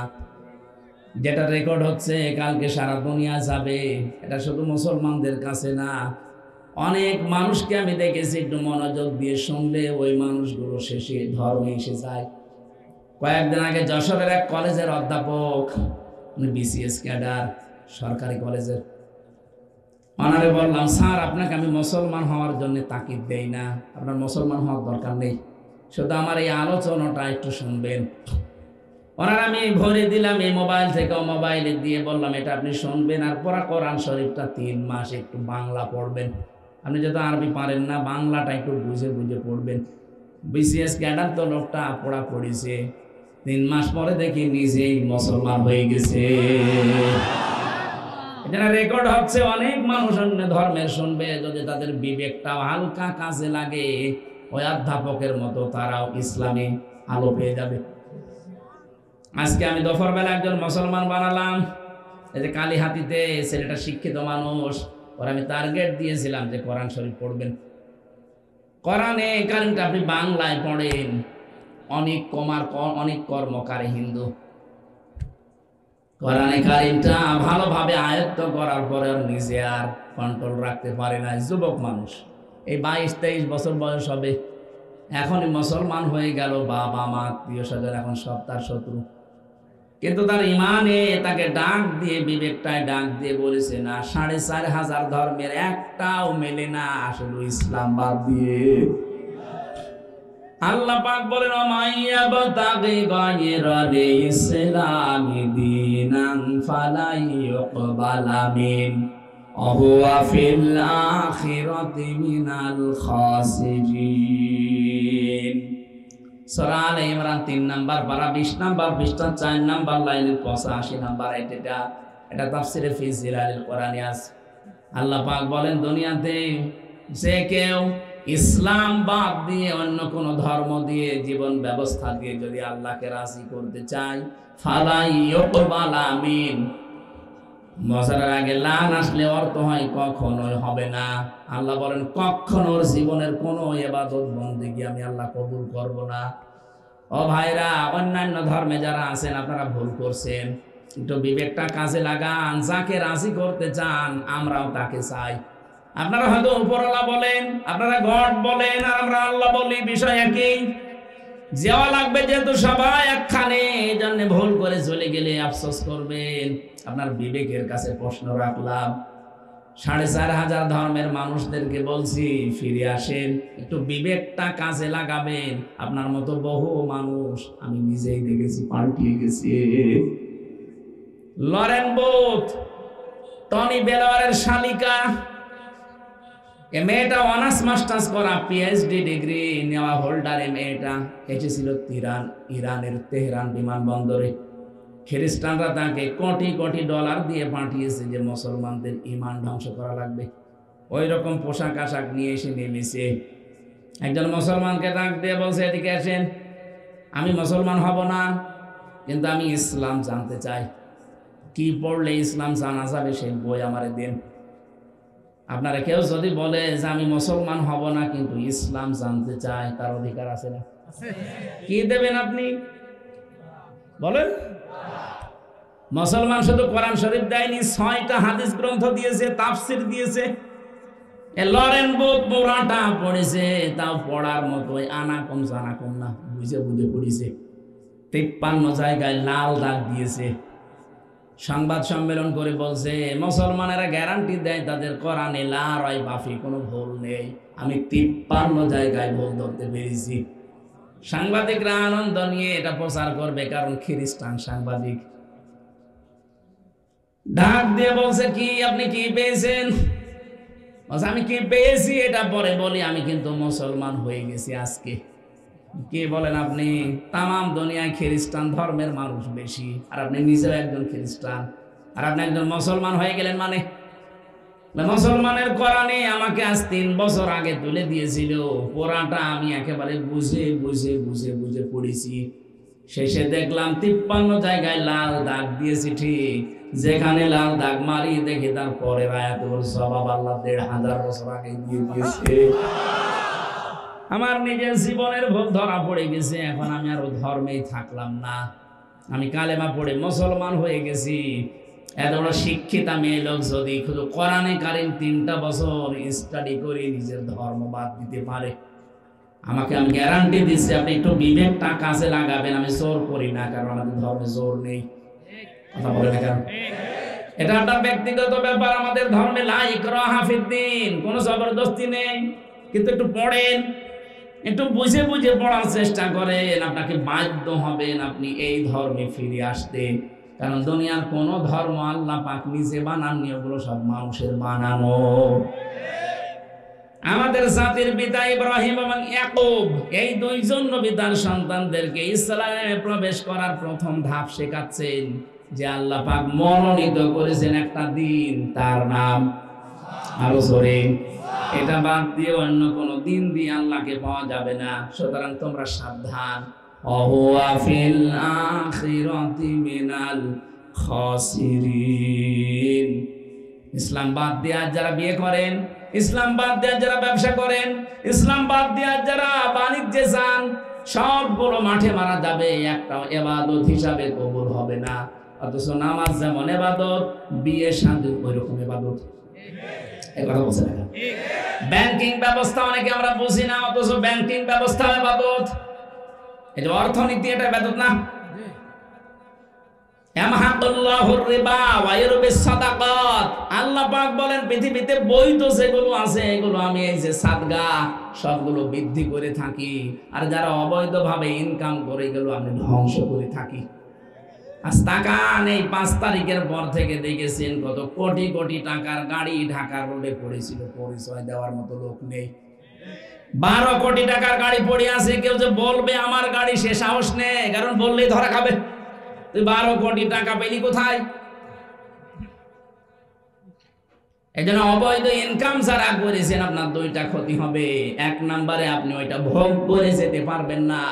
A: যেটা রেকর্ড হচ্ছে কালকে সারা দুনিয়া যাবে, এটা শুধু মুসলমানদের কাছে না, অনেক মানুষকে আমি দেখেছি, একটু মনোযোগ দিয়ে শুনলে ওই মানুষগুলো শেষে ধর্মে এসে যায়। কয়েকদিন আগে যশোরের এক কলেজের অধ্যাপক, বিসিএস ক্যাডার, সরকারি কলেজের, ওনারে বললাম, স্যার আপনাকে আমি মুসলমান হওয়ার জন্য তাকিদ দেই না, আপনার মুসলমান হওয়ার দরকার নেই, শুধু আমার এই আলোচনাটা একটু শুনবেন। ওনার আমি ভরে দিলাম এই মোবাইল থেকে, মোবাইলে দিয়ে বললাম এটা আপনি শুনবেন, আর পড়া কোরআন শরীফটা 3 মাস একটু বাংলা পড়বেন। আপনি যত আরবি পারেন না, বাংলাটা একটু বুঝে বুঝে পড়বেন। বিসিএস ক্যাডার তো লোকটা পড়া পড়িছে, 3 মাস পরে দেখি নিজেই মুসলমান হয়ে গেছে। এটা রেকর্ড হচ্ছে, অনেক মানুষ অন্য ধর্মের শুনবে, যদি তাদের বিবেকটা হালকা কাজে লাগে ওই অধ্যাপকের মতো তারাও ইসলামে আলো পেয়ে যাবে। আজকে আমি দুপুরবেলা একজন মুসলমান বানালাম, এই যে কালীহাতিতে, ছেলেটা শিক্ষিত মানুষ, ওর আমি টার্গেট দিয়েছিলাম যে কোরআন শরীফ পড়বেন। কোরআনে কারিমটা আপনি বাংলায় পড়েন, অনেক কর্মকারী হিন্দু কোরআনে কারিমটা ভালোভাবে আয়ত্ত করার পরে নিজে আর কন্ট্রোল রাখতে পারে না। যুবক মানুষ, এই 22-23 বছর বয়স হবে, এখনই মুসলমান হয়ে গেল, বাবা মা আত্মীয় স্বজন এখন সব তার শত্রু। কিন্তু তার ইমানে তাকে ডাক দিয়ে, বিবেকটায় ডাক দিয়ে বলেছে না, 4500 ধর্মের একটাও মেলে না, আসলে ইসলাম বাদ দিয়ে। আল্লাহ পাক বলেন মাইয়াবতাগি গায়রাল ইসলামি দীনান ফালা ইউকবালা মিন ওয়া হুয়া ফিল আখিরাতি মিনাল খাসিরিন। সূরা আলে ইমরান 3 নাম্বার পারা 20 নাম্বার পৃষ্ঠা 4 নাম্বার লাইনের 85 নাম্বার এটা তাফসিরে ফি জিলালিল কোরআনে আছে। আল্লাহ পাক বলেন দুনিয়াতে যে কেউ ইসলাম বাদ দিয়ে অন্য কোন ধর্ম দিয়ে, জীবন ব্যবস্থা দিয়ে যদি আল্লাহকে রাজি করতে চায়, ফালা ইউকবালা মিন, মজার আগে লান আসলে অর্থ হয় কখনোই হবে না। আল্লাহ বলেন কখনো ওর জীবনের কোনো ইবাদত বন্দেগী আমি আল্লাহ কবুল করব না। ও ভাইরা, অন্যান্য ধর্মে যারা আছেন আপনারা ভুল করছেন, একটু বিবেকটা কাজে লাগান। যাকে রাজি করতে চান আমরাও তাকে চাই। আপনারা হয়তো উপরওয়ালা বলেন, আপনারা গড বলেন, আর আমরা আল্লাহ বলি, বিষয় একই। যাওয়া লাগবে যেহেতু সবাই একখানে, এই জন্য ভুল করে চলে গেলে আফসোস করবেন। আপনার বিবেকের কাছে প্রশ্ন রাখলাম, 4500 ধর্মের মানুষদেরকে বলছি ফিরে আসেন, একটু বিবেকটা কাজে লাগাবেন। আপনার মতো বহু মানুষ আমি নিজেই দেখেছি পাল্টিয়ে গেছে। লরেন বুথ, টনি বেলারের শালিকা, এ মেয়েটা অনার্স মাস্টার্স করা, পিএইচডি ডিগ্রি নেওয়া হোল্ডার। এ মেয়েটা এসেছিল ইরানের তেহরান বিমানবন্দরে। খ্রিস্টানরা তাকে কোটি কোটি ডলার দিয়ে পাঠিয়েছে যে মুসলমানদের ইমান ধ্বংস করা লাগবে। ওই রকম পোশাক আশাক নিয়ে এসে নেমেছে। একজন মুসলমানকে ডাক দিয়ে বলছে এদিকে আসেন, আমি মুসলমান হব না, কিন্তু আমি ইসলাম জানতে চাই। কি পড়লে ইসলাম জানা যাবে সেই বই আমারে দেন। আপনারা কেউ যদি বলে যে আমি মুসলমান হব না কিন্তু ইসলাম জানতে চাই, তার অধিকার আছে না? কি দেবেন আপনি বলেন? মুসলমান শুধু কোরআন শরীফ দেয়নি, 6টা হাদিস গ্রন্থ দিয়েছে, তাফসির দিয়েছে। লরেন বুথ পুরাটা পড়েছে, তাও পড়ার মতোই আনা কম জানা কম না, বুঝে বুঝে পড়েছে। 53 জায়গায় লাল দাগ দিয়েছে। সংবাদ সম্মেলন করে বলছে মুসলমানেরা গ্যারান্টি দেয় তাদের কোরআনে লা রাইবা ফি কোনো ভুল নেই। আমি 53 জায়গায় ভুল ধরতে পেরেছি। সাংবাদিকরা আনন্দ নিয়ে এটা প্রচার করবে, কারণ খ্রিস্টান সাংবাদিক। ডাক দিয়ে বলছে কি আপনি কি পেয়েছেন? আমি কি পেয়েছি এটা পরে বলি, আমি কিন্তু মুসলমান হয়ে গেছি আজকে। কি বলেন আপনি? তামাম দুনিয়ায় খ্রিস্টান ধর্মের মানুষ বেশি, আর আপনি নিজেও একজন খ্রিস্টান, আর আপনি একজন মুসলমান হয়ে গেলেন। মানে মুসলমানের কোরআনে আমাকে আজ 3 বছর আগে তুলে দিয়েছিল, পুরাটা আমি একেবারে বুঝে বুঝে বুঝে বুঝে পড়েছি। শেষে দেখলাম 53 জায়গায় লাল দাগ দিয়েছি। ঠিক যেখানে লাল দাগ মারি দেখি তার পরের আয়াতের জবাব আল্লাহ 1500 বছর আগে দিয়ে দিয়েছে। আমার নিজের জীবনের ভুল ধরা পড়ে গেছে। এখন আমি আর ধর্মেই থাকলাম না, আমি কালেমা পড়ে মুসলমান হয়ে গেছি। এত বড় শিক্ষিতা মেয়ে লোক যদি শুধু কোরআনে কারিম 3টা বছর স্টাডি করে নিজের ধর্ম বাদ দিতে পারে, আমাকে আমি গ্যারান্টি দিচ্ছি আপনি একটু বিবেকটা কাজে লাগাবেন। আমি জোর করি না, কারণ আমাদের ধর্মে জোর নেই। কথা বলে না কেন? এটা একটা ব্যক্তিগত ব্যাপার। আমাদের ধর্মে লা ইকরাহা ফিদ্দিন, কোনো জবরদস্তি নেই। কিন্তু একটু পড়েন, একটু বুঝে বুঝে পড়ার চেষ্টা করেন, আপনাকে বাধ্য হবেন আপনি এই ধর্মে ফিরে আসতে। কারণ দুনিয়ার কোন ধর্ম আল্লাহ পাক নিজে বানাননি, ওগুলো সব মানুষের বানানো। আমাদের জাতির পিতা ইব্রাহিম এবং ইয়াকুব, এই দুইজন নবী তার সন্তানদেরকে ইসলামে প্রবেশ করার প্রথম ধাপ শেখাচ্ছেন, যে আল্লাহ পাক মনোনীত করেছেন একটা দিন, তার নাম আরো জোরে, এটা বাদ দিয়ে অন্য কোন দিন দিয়ে আল্লাহকে পাওয়া যাবে না। সুতরাং তোমরা সাবধান। ওয়া ফিল আখিরাতি মিনাল খাসিরিন। ইসলাম বাদ দিয়ে যারা বিয়ে করেন, ইসলাম বাদ দিয়ে যারা ব্যবসা করেন, ইসলাম বাদ দিয়ে যারা বাণিজ্যে যান, সবগুলো মাঠে মারা যাবে, একটা ইবাদত হিসাবে কবুল হবে না। অথচ নামাজ যেমন ইবাদত, বিয়ে শাদী ওই রকম ইবাদত। এই কথা বলছেন না? ব্যাংকিং ব্যবস্থা অনেকে আমরা বুঝি না, অথচ ব্যাংকিং ব্যবস্থা ইবাদত। এই যে অর্থনীতি, এটা ইবাদত না? আল্লাহ পাক বলেন পৃথিবীতে বৈধ যেগুলো আছে এগুলো আমি এই যে সাদগা সবগুলো বৃদ্ধি করে থাকি, আর যারা অবৈধ ভাবে ইনকাম করে এগুলো আমি ধ্বংস করে থাকি। আজ টাকা নেই, 5 তারিখের পর থেকে দেখেছেন কত কোটি কোটি টাকার গাড়ি ঢাকা রোডে পড়েছিল, পরিচয় দেওয়ার মতো লোক নেই। 12 কোটি টাকার গাড়ি পড়ে আছে, কেউ যে বলবে আমার গাড়ি, সে সাহস নেই, কারণ বললেই ধরা খাবে। তুই 12 কোটি টাকা পেলি কোথায়? এই জন্য অবৈধ ইনকাম যারা করেছেন আপনার দুইটা ক্ষতি হবে। 1 নম্বরে আপনি ওইটা ভোগ করে যেতে পারবেন না,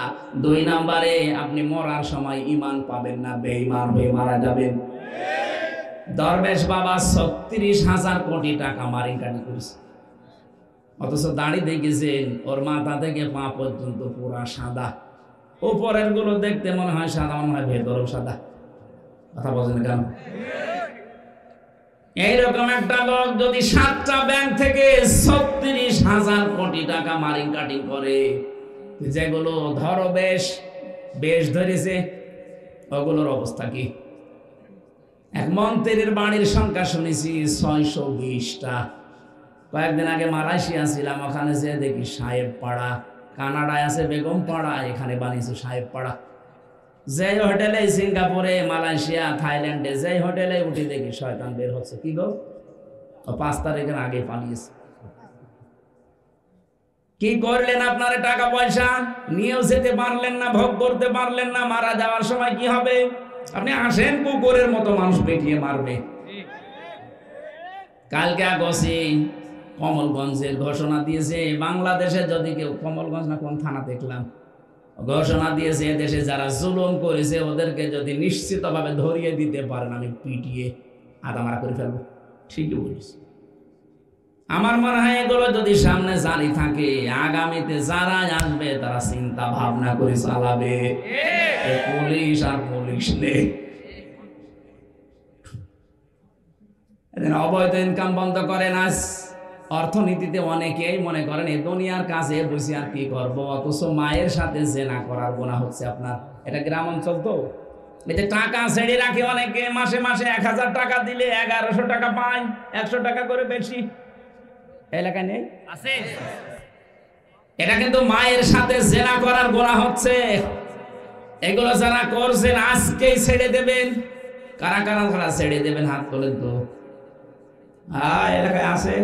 A: 2 নম্বরে আপনি মরার সময় ঈমান পাবেন না, বেঈমান হয়ে মারা যাবেন। দরবেশ বাবা 36,000 কোটি টাকা মারিকাটি করেছে, অথচ দাড়ি দেখেছেন ওর মাথা থেকে পা পর্যন্ত পুরা সাদা, উপরের গুলো দেখতে মনে হয় সাদা, মনে হয় ভেতরও সাদা। কথা বলছেন কেন? এইরকম একটা লোক যদি 7টা ব্যাংক থেকে 36,000 কোটি টাকা মারিং কাটিং করে, যেগুলো ধরো বেশ ধরেছে, ওগুলোর অবস্থা কি? এক মন্ত্রীর বাড়ির সংখ্যা শুনেছি 620টা। কয়েকদিন আগে মালয়েশিয়া ছিলাম, ওখানে যে দেখি সাহেব পাড়া। কানাডায় আছে বেগম পাড়া, এখানে বানিয়েছে সাহেব পাড়া। যে হোটেলে, সিঙ্গাপুরে, মালয়েশিয়া, থাইল্যান্ডে যে হোটেলে উঠি দেখি শয়তান বের হচ্ছে। কি গো, 5 তারিখের আগে পালিয়েছে। কি করলেন? আপনার টাকা পয়সা নিয়েও যেতে পারলেন না, ভোগ করতে পারলেন না, মারা যাওয়ার সময় কি হবে? আপনি আসেন, কুকুরের মতো মানুষ পেটিয়ে মারবে। কালকে আগসি কমলগঞ্জের ঘোষণা দিয়েছে, বাংলাদেশে যদি কেউ, কমলগঞ্জ না কোন থানা দেখলাম, ঘোষণা দিয়েছে দেশে যারা জুলুম করেছে ওদেরকে যদি নিশ্চিতভাবে ধরিয়ে দিতে পারেন, আমি পিটিয়ে আদামারা করে ফেলবো। ঠিকই বলিস। আমার মনে হয় এগুলো যদি সামনে জারি থাকে, আগামীতে যারা আসবে তারা চিন্তা ভাবনা করে চালাবে। পুলিশ আর পুলিশ নেই। অবৈধ ইনকাম বন্ধ করেন। আজ অর্থনীতিতে অনেকেই মনে করেন এই দুনিয়ার কাছে বসে আর কি করবো, অথচ মায়ের সাথে জেনা করার গুনাহ হচ্ছে আপনার। এটা গ্রাম অঞ্চল তো, এই যে টাকা ছেড়ে রাখে অনেকে, মাসে মাসে 1000 টাকা দিলে 1100 টাকা পায়, 100 টাকা করে বেশি। এলাকায় নেই আছে? এটা কিন্তু মায়ের সাথে জেনা করার গুনাহ হচ্ছে। এগুলো যারা করছেন আজকেই ছেড়ে দেবেন। কারা কারা কারা ছেড়ে দেবেন হাত তোলেন তো। এলাকায় আছে?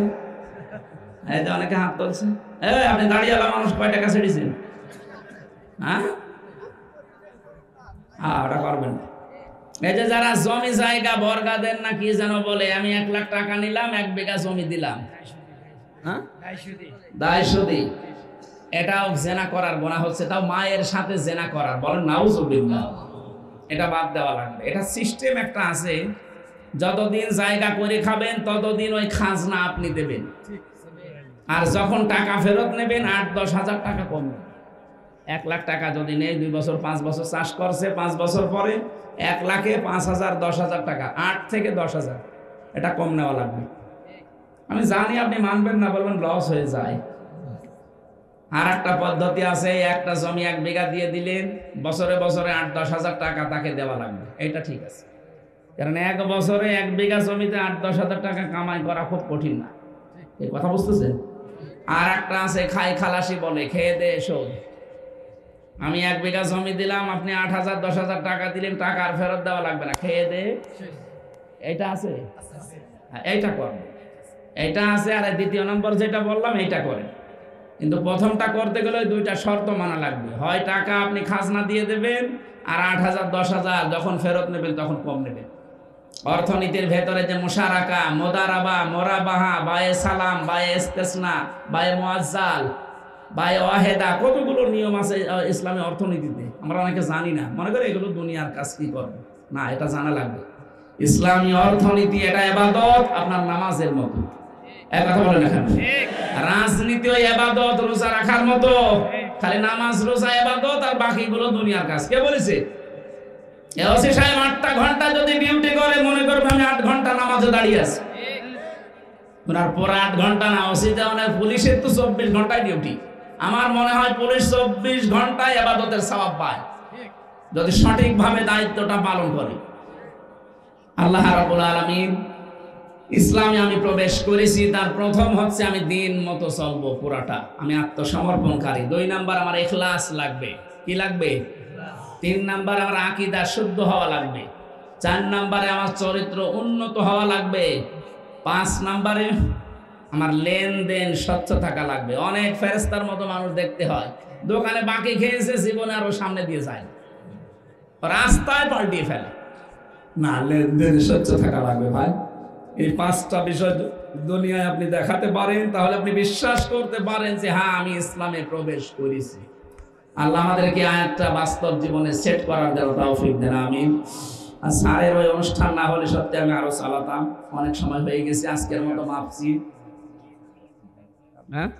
A: এই যে অনেকে হাত তুলছে। আপনি দাঁড়িয়েলা মানুষ, কয় টাকা ছেড়েছেন? ওটা করবেন। এই যে যারা জমি জায়গা বর্গা দেন না কি যেন বলে, আমি 1 লাখ টাকা নিলাম, 1 বিঘা জমি দিলাম, দায়সুদি, এটাও জেনা করার গুনাহ হচ্ছে। তাও মায়ের সাথে জেনা করার, বলেন নাউজুবিল্লাহ। এটা বাদ দেওয়া লাগবে। এটা সিস্টেম একটা আছে, যতদিন জায়গা করে খাবেন ততদিন ওই খাজনা আপনি দেবেন, আর যখন টাকা ফেরত নেবেন 8-10 হাজার টাকা কমবে। 1 লাখ টাকা যদি নেই, 2 বছর 5 বছর চাষ করছে, 5 বছর পরে 1 লাখে 5,000 10,000 টাকা, 8 থেকে 10,000 এটা কম নেওয়া লাগবে। আমি জানি আপনি মানবেন না, বলবেন লস হয়ে যায়। আর একটা পদ্ধতি আছে, একটা জমি 1 বিঘা দিয়ে দিলেন, বছরে বছরে 8-10 হাজার টাকা তাকে দেওয়া লাগবে। এটা ঠিক আছে, কারণ 1 বছরে 1 বিঘা জমিতে 8-10 হাজার টাকা কামাই করা খুব কঠিন না। এই কথা বুঝতেছেন? আর একটা আছে খাই খালাসি বলে, খেয়ে দে শোধ। আমি 1 বিঘা জমি দিলাম, আপনি 8,000 10,000 টাকা দিলেন, টাকা আর ফেরত দেওয়া লাগবে না, খেয়ে দে। এটা আছে, এইটা করবে, এইটা আছে। আর দ্বিতীয় নম্বর যেটা বললাম এইটা করে, কিন্তু প্রথমটা করতে গেলে 2টা শর্ত মানা লাগবে। হয় টাকা আপনি খাজনা দিয়ে দেবেন, আর 8,000 10,000 যখন ফেরত নেবেন তখন কম নেবেন। অর্থনীতির ভেতরে যে মুশারাকা, মুদারাবা, মুরাবাহা, বায়ে সালাম, বায়ে ইস্তেসনা, বায়ে মুআজ্জাল, বায়ে ওয়াহেদা, কতগুলো নিয়ম আছে ইসলামী অর্থনীতিতে, আমরা অনেকে জানি না, মনে করি এগুলো দুনিয়ার কাজ, কি করবে না, এটা জানা লাগবে। ইসলামী অর্থনীতি এটা ইবাদত, আপনার নামাজের মতো। এক কথা বলেন না, রাজনীতিও ইবাদত, রোজা রাখার মতো। খালি নামাজ রোজা ইবাদত, আর বাকিগুলো দুনিয়ার কাজ। কে বলেছে? ওসি সাহেব 8টা ঘন্টা যদি ডিউটি করে, মনে করবে আমি 8 ঘন্টা নামাজে দাঁড়িয়ে আছি। ওনার পর 8 ঘন্টা না, ওসি দেওয়া, পুলিশের তো 24 ঘন্টায় ডিউটি। আমার মনে হয় পুলিশ 24 ঘন্টায় ইবাদতের সওয়াব পায়, যদি সঠিকভাবে দায়িত্বটা পালন করে। আল্লাহ রাব্বুল আলামিন, ইসলামে আমি প্রবেশ করেছি, তার প্রথম হচ্ছে আমি দিন মতো চলবো পুরাটা, আমি আত্মসমর্পণকারী। 2 নাম্বার আমার ইখলাস লাগবে। কি লাগবে? 3 নাম্বার আমার আকীদা শুদ্ধ হওয়া লাগবে। 4 নাম্বারে আমার চরিত্র উন্নত হওয়া লাগবে। 5 নাম্বারে আমার লেনদেন স্বচ্ছ থাকা লাগবে। অনেক ফেরেশতার মতো মানুষ দেখতে হয়, দোকানে বাকি খেয়েছে, জীবনে আরো সামনে দিয়ে যায়, রাস্তায় পাল্টিয়ে ফেলে। না, লেনদেন স্বচ্ছ থাকা লাগবে ভাই। এই 5টা বিষয় দুনিয়ায় আপনি দেখাতে পারেন, তাহলে আপনি বিশ্বাস করতে পারেন যে হ্যাঁ, আমি ইসলামে প্রবেশ করেছি। আল্লাহ আমাদেরকে আয়াতটা বাস্তব জীবনে সেট করার জন্য তৌফিক দেন, আমিন। আর স্যারের ওই অনুষ্ঠান না হলে সত্যি আমি আরো চালাতাম, অনেক সময় হয়ে গেছে, আজকের মতো মাপছি। হ্যাঁ,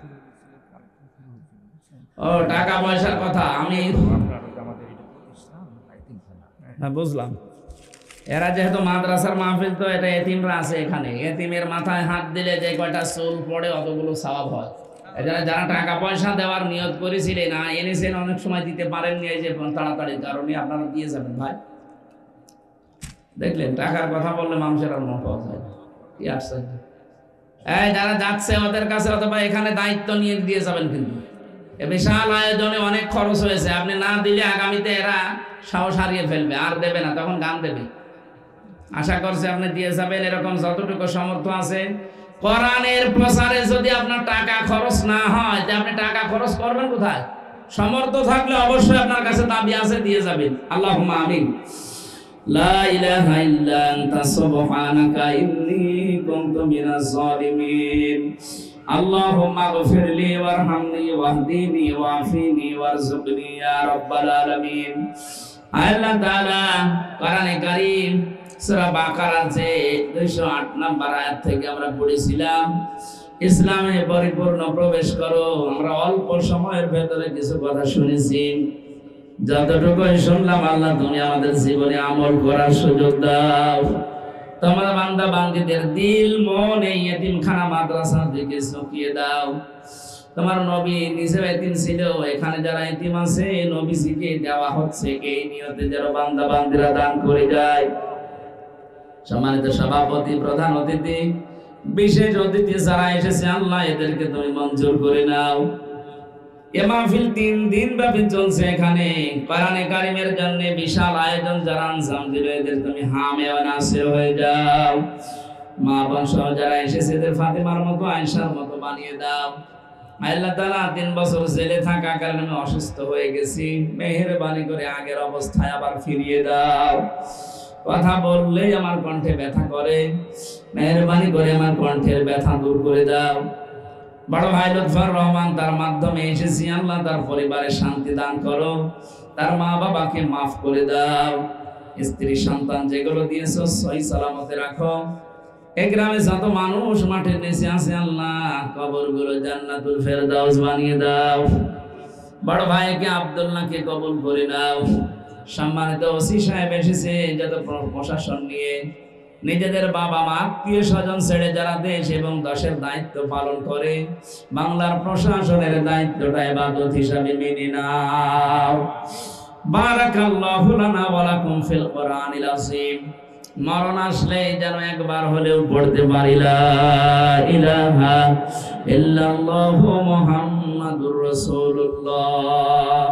A: ও টাকা পয়সার কথা আমি হ্যাঁ বুঝলাম। এরা যেহেতু মাদ্রাসার মাহফিল, তো এটা এতিমরা আছে এখানে, এতিমের মাথায় হাত দিলে যে কয়টা চুল পড়ে অতগুলো সওয়াব হয়। এজন্য যারা টাকা পয়সা দেওয়ার নিয়ত করেছিলেন, এনেছেন, অনেক সময় দিতে পারেননি, এই যে তাড়াতাড়ির কারণে আপনারা দিয়ে যাবেন ভাই। দেখলেন, টাকার কথা বললে মানুষের আর মন পাওয়া যায় না, কি আশ্চর্য। এই যারা যাচ্ছে ওদের কাছে, অথবা এখানে দায়িত্ব নিয়ে দিয়ে যাবেন, কিন্তু এ বিশাল আয়োজনে অনেক খরচ হয়েছে, আপনি না দিলে আগামীতে এরা সাহস হারিয়ে ফেলবে, আর দেবে না, তখন গান দেবে। আশা করছে আপনি দিয়ে যাবেন, এরকম যতটুকু সামর্থ্য আছে। কোরআনের প্রচারে যদি আপনার টাকা খরচ না হয়, যে আপনি টাকা খরচ করবেন কোথায়? সামর্থ্য থাকলে অবশ্যই আপনার কাছে দাবি আছে, দিয়ে যাবেন। আল্লাহুম্মা আমিন। লা ইলাহা ইল্লা আনতা সুবহানাকা ইন্নী কুনতু মিনাজ জালিমিন। আল্লাহুম্মা গফিরলি ওয়ারহামনি ওয়াহদিনি ওয়াফিনি ওয়ারযুকনি ইয়া রাব্বাল আলামিন। আল্লাহ তাআলা কোরআনে কারীম সূরা বাকারার যে 208 নম্বর আয়াত থেকে আমরা পড়েছিলাম, ইসলামে পরিপূর্ণ প্রবেশ করো। আমরা অল্প সময়ের ভেতরে কিছু কথা শুনেছি, যতটুকু শুনলাম আল্লাহ তুমি আমাদের জীবনে আমল করার সুযোগ দাও। তোমার বান্দা বান্দীদের দিল মন এই এতিমখানা মাদ্রাসার দিকে ঝুঁকিয়ে দাও। তোমার নবী নিজে এতিম ছিল, এখানে যারা এতিম আছে নবীজিকে দেওয়া হচ্ছে, এই নিয়তে যেন বান্দা বান্দীরা দান করে যায়। সম্মানিত সভাপতি, প্রধান অতিথি, বিশেষ অতিথি যারা এসেছে, আল্লাহ এদেরকে তুমি মঞ্জুর করে নাও। এ মাহফিল 3 দিন ব্যাপী চলছে, এখানে কোরআনে কারীমের জন্য বিশাল আয়োজন যারা আঞ্জাম দিল, এদের তুমি হামে ওয়া নাসির হয়ে যাও। মা বোন সহ যারা এসেছে, এদের ফাতেমার মতো, আয়েশার মতো বানিয়ে দাও। আল্লাহ তাআলা 3 বছর জেলে থাকা কারণে আমি অসুস্থ হয়ে গেছি, মেহেরবানি করে আগের অবস্থায় আবার ফিরিয়ে দাও। কথা বললেই আমার কণ্ঠে ব্যথা করে, মেহেরবানি করে আমার কণ্ঠের ব্যথা দূর করে দাও। বড় ভাই লুৎফর রহমান, তার মাধ্যমে এসেছি, আল্লাহ তার পরিবারে শান্তি দান করো, তার মা বাবাকে মাফ করে দাও। স্ত্রী সন্তান যেগুলো দিয়েছো সহি সালামতে রাখো। এই গ্রামে যত মানুষ মাঠের নিচে আছে, আল্লাহ কবরগুলো জান্নাতুল ফেরদাউস বানিয়ে দাও। বড় ভাইকে আব্দুল্লাহকে কবুল করে নাও। সম্মানিত ওসি সাহেব এসেছে, যত প্রশাসন নিয়ে নিজেদের বাবা মা আত্মীয় স্বজন ছেড়ে যারা দেশ এবং দেশের দায়িত্ব পালন করে, বাংলার প্রশাসনের দায়িত্বটা ইবাদত হিসাবে মেনে নাও। বারাকাল্লাহু লানা ওয়া লাকুম ফিল কোরআনিল আযীম। মরণ আসলে যেন একবার হলেও পড়তে পারি লা ইলাহা ইল্লাল্লাহু মুহাম্মাদুর রাসূলুল্লাহ।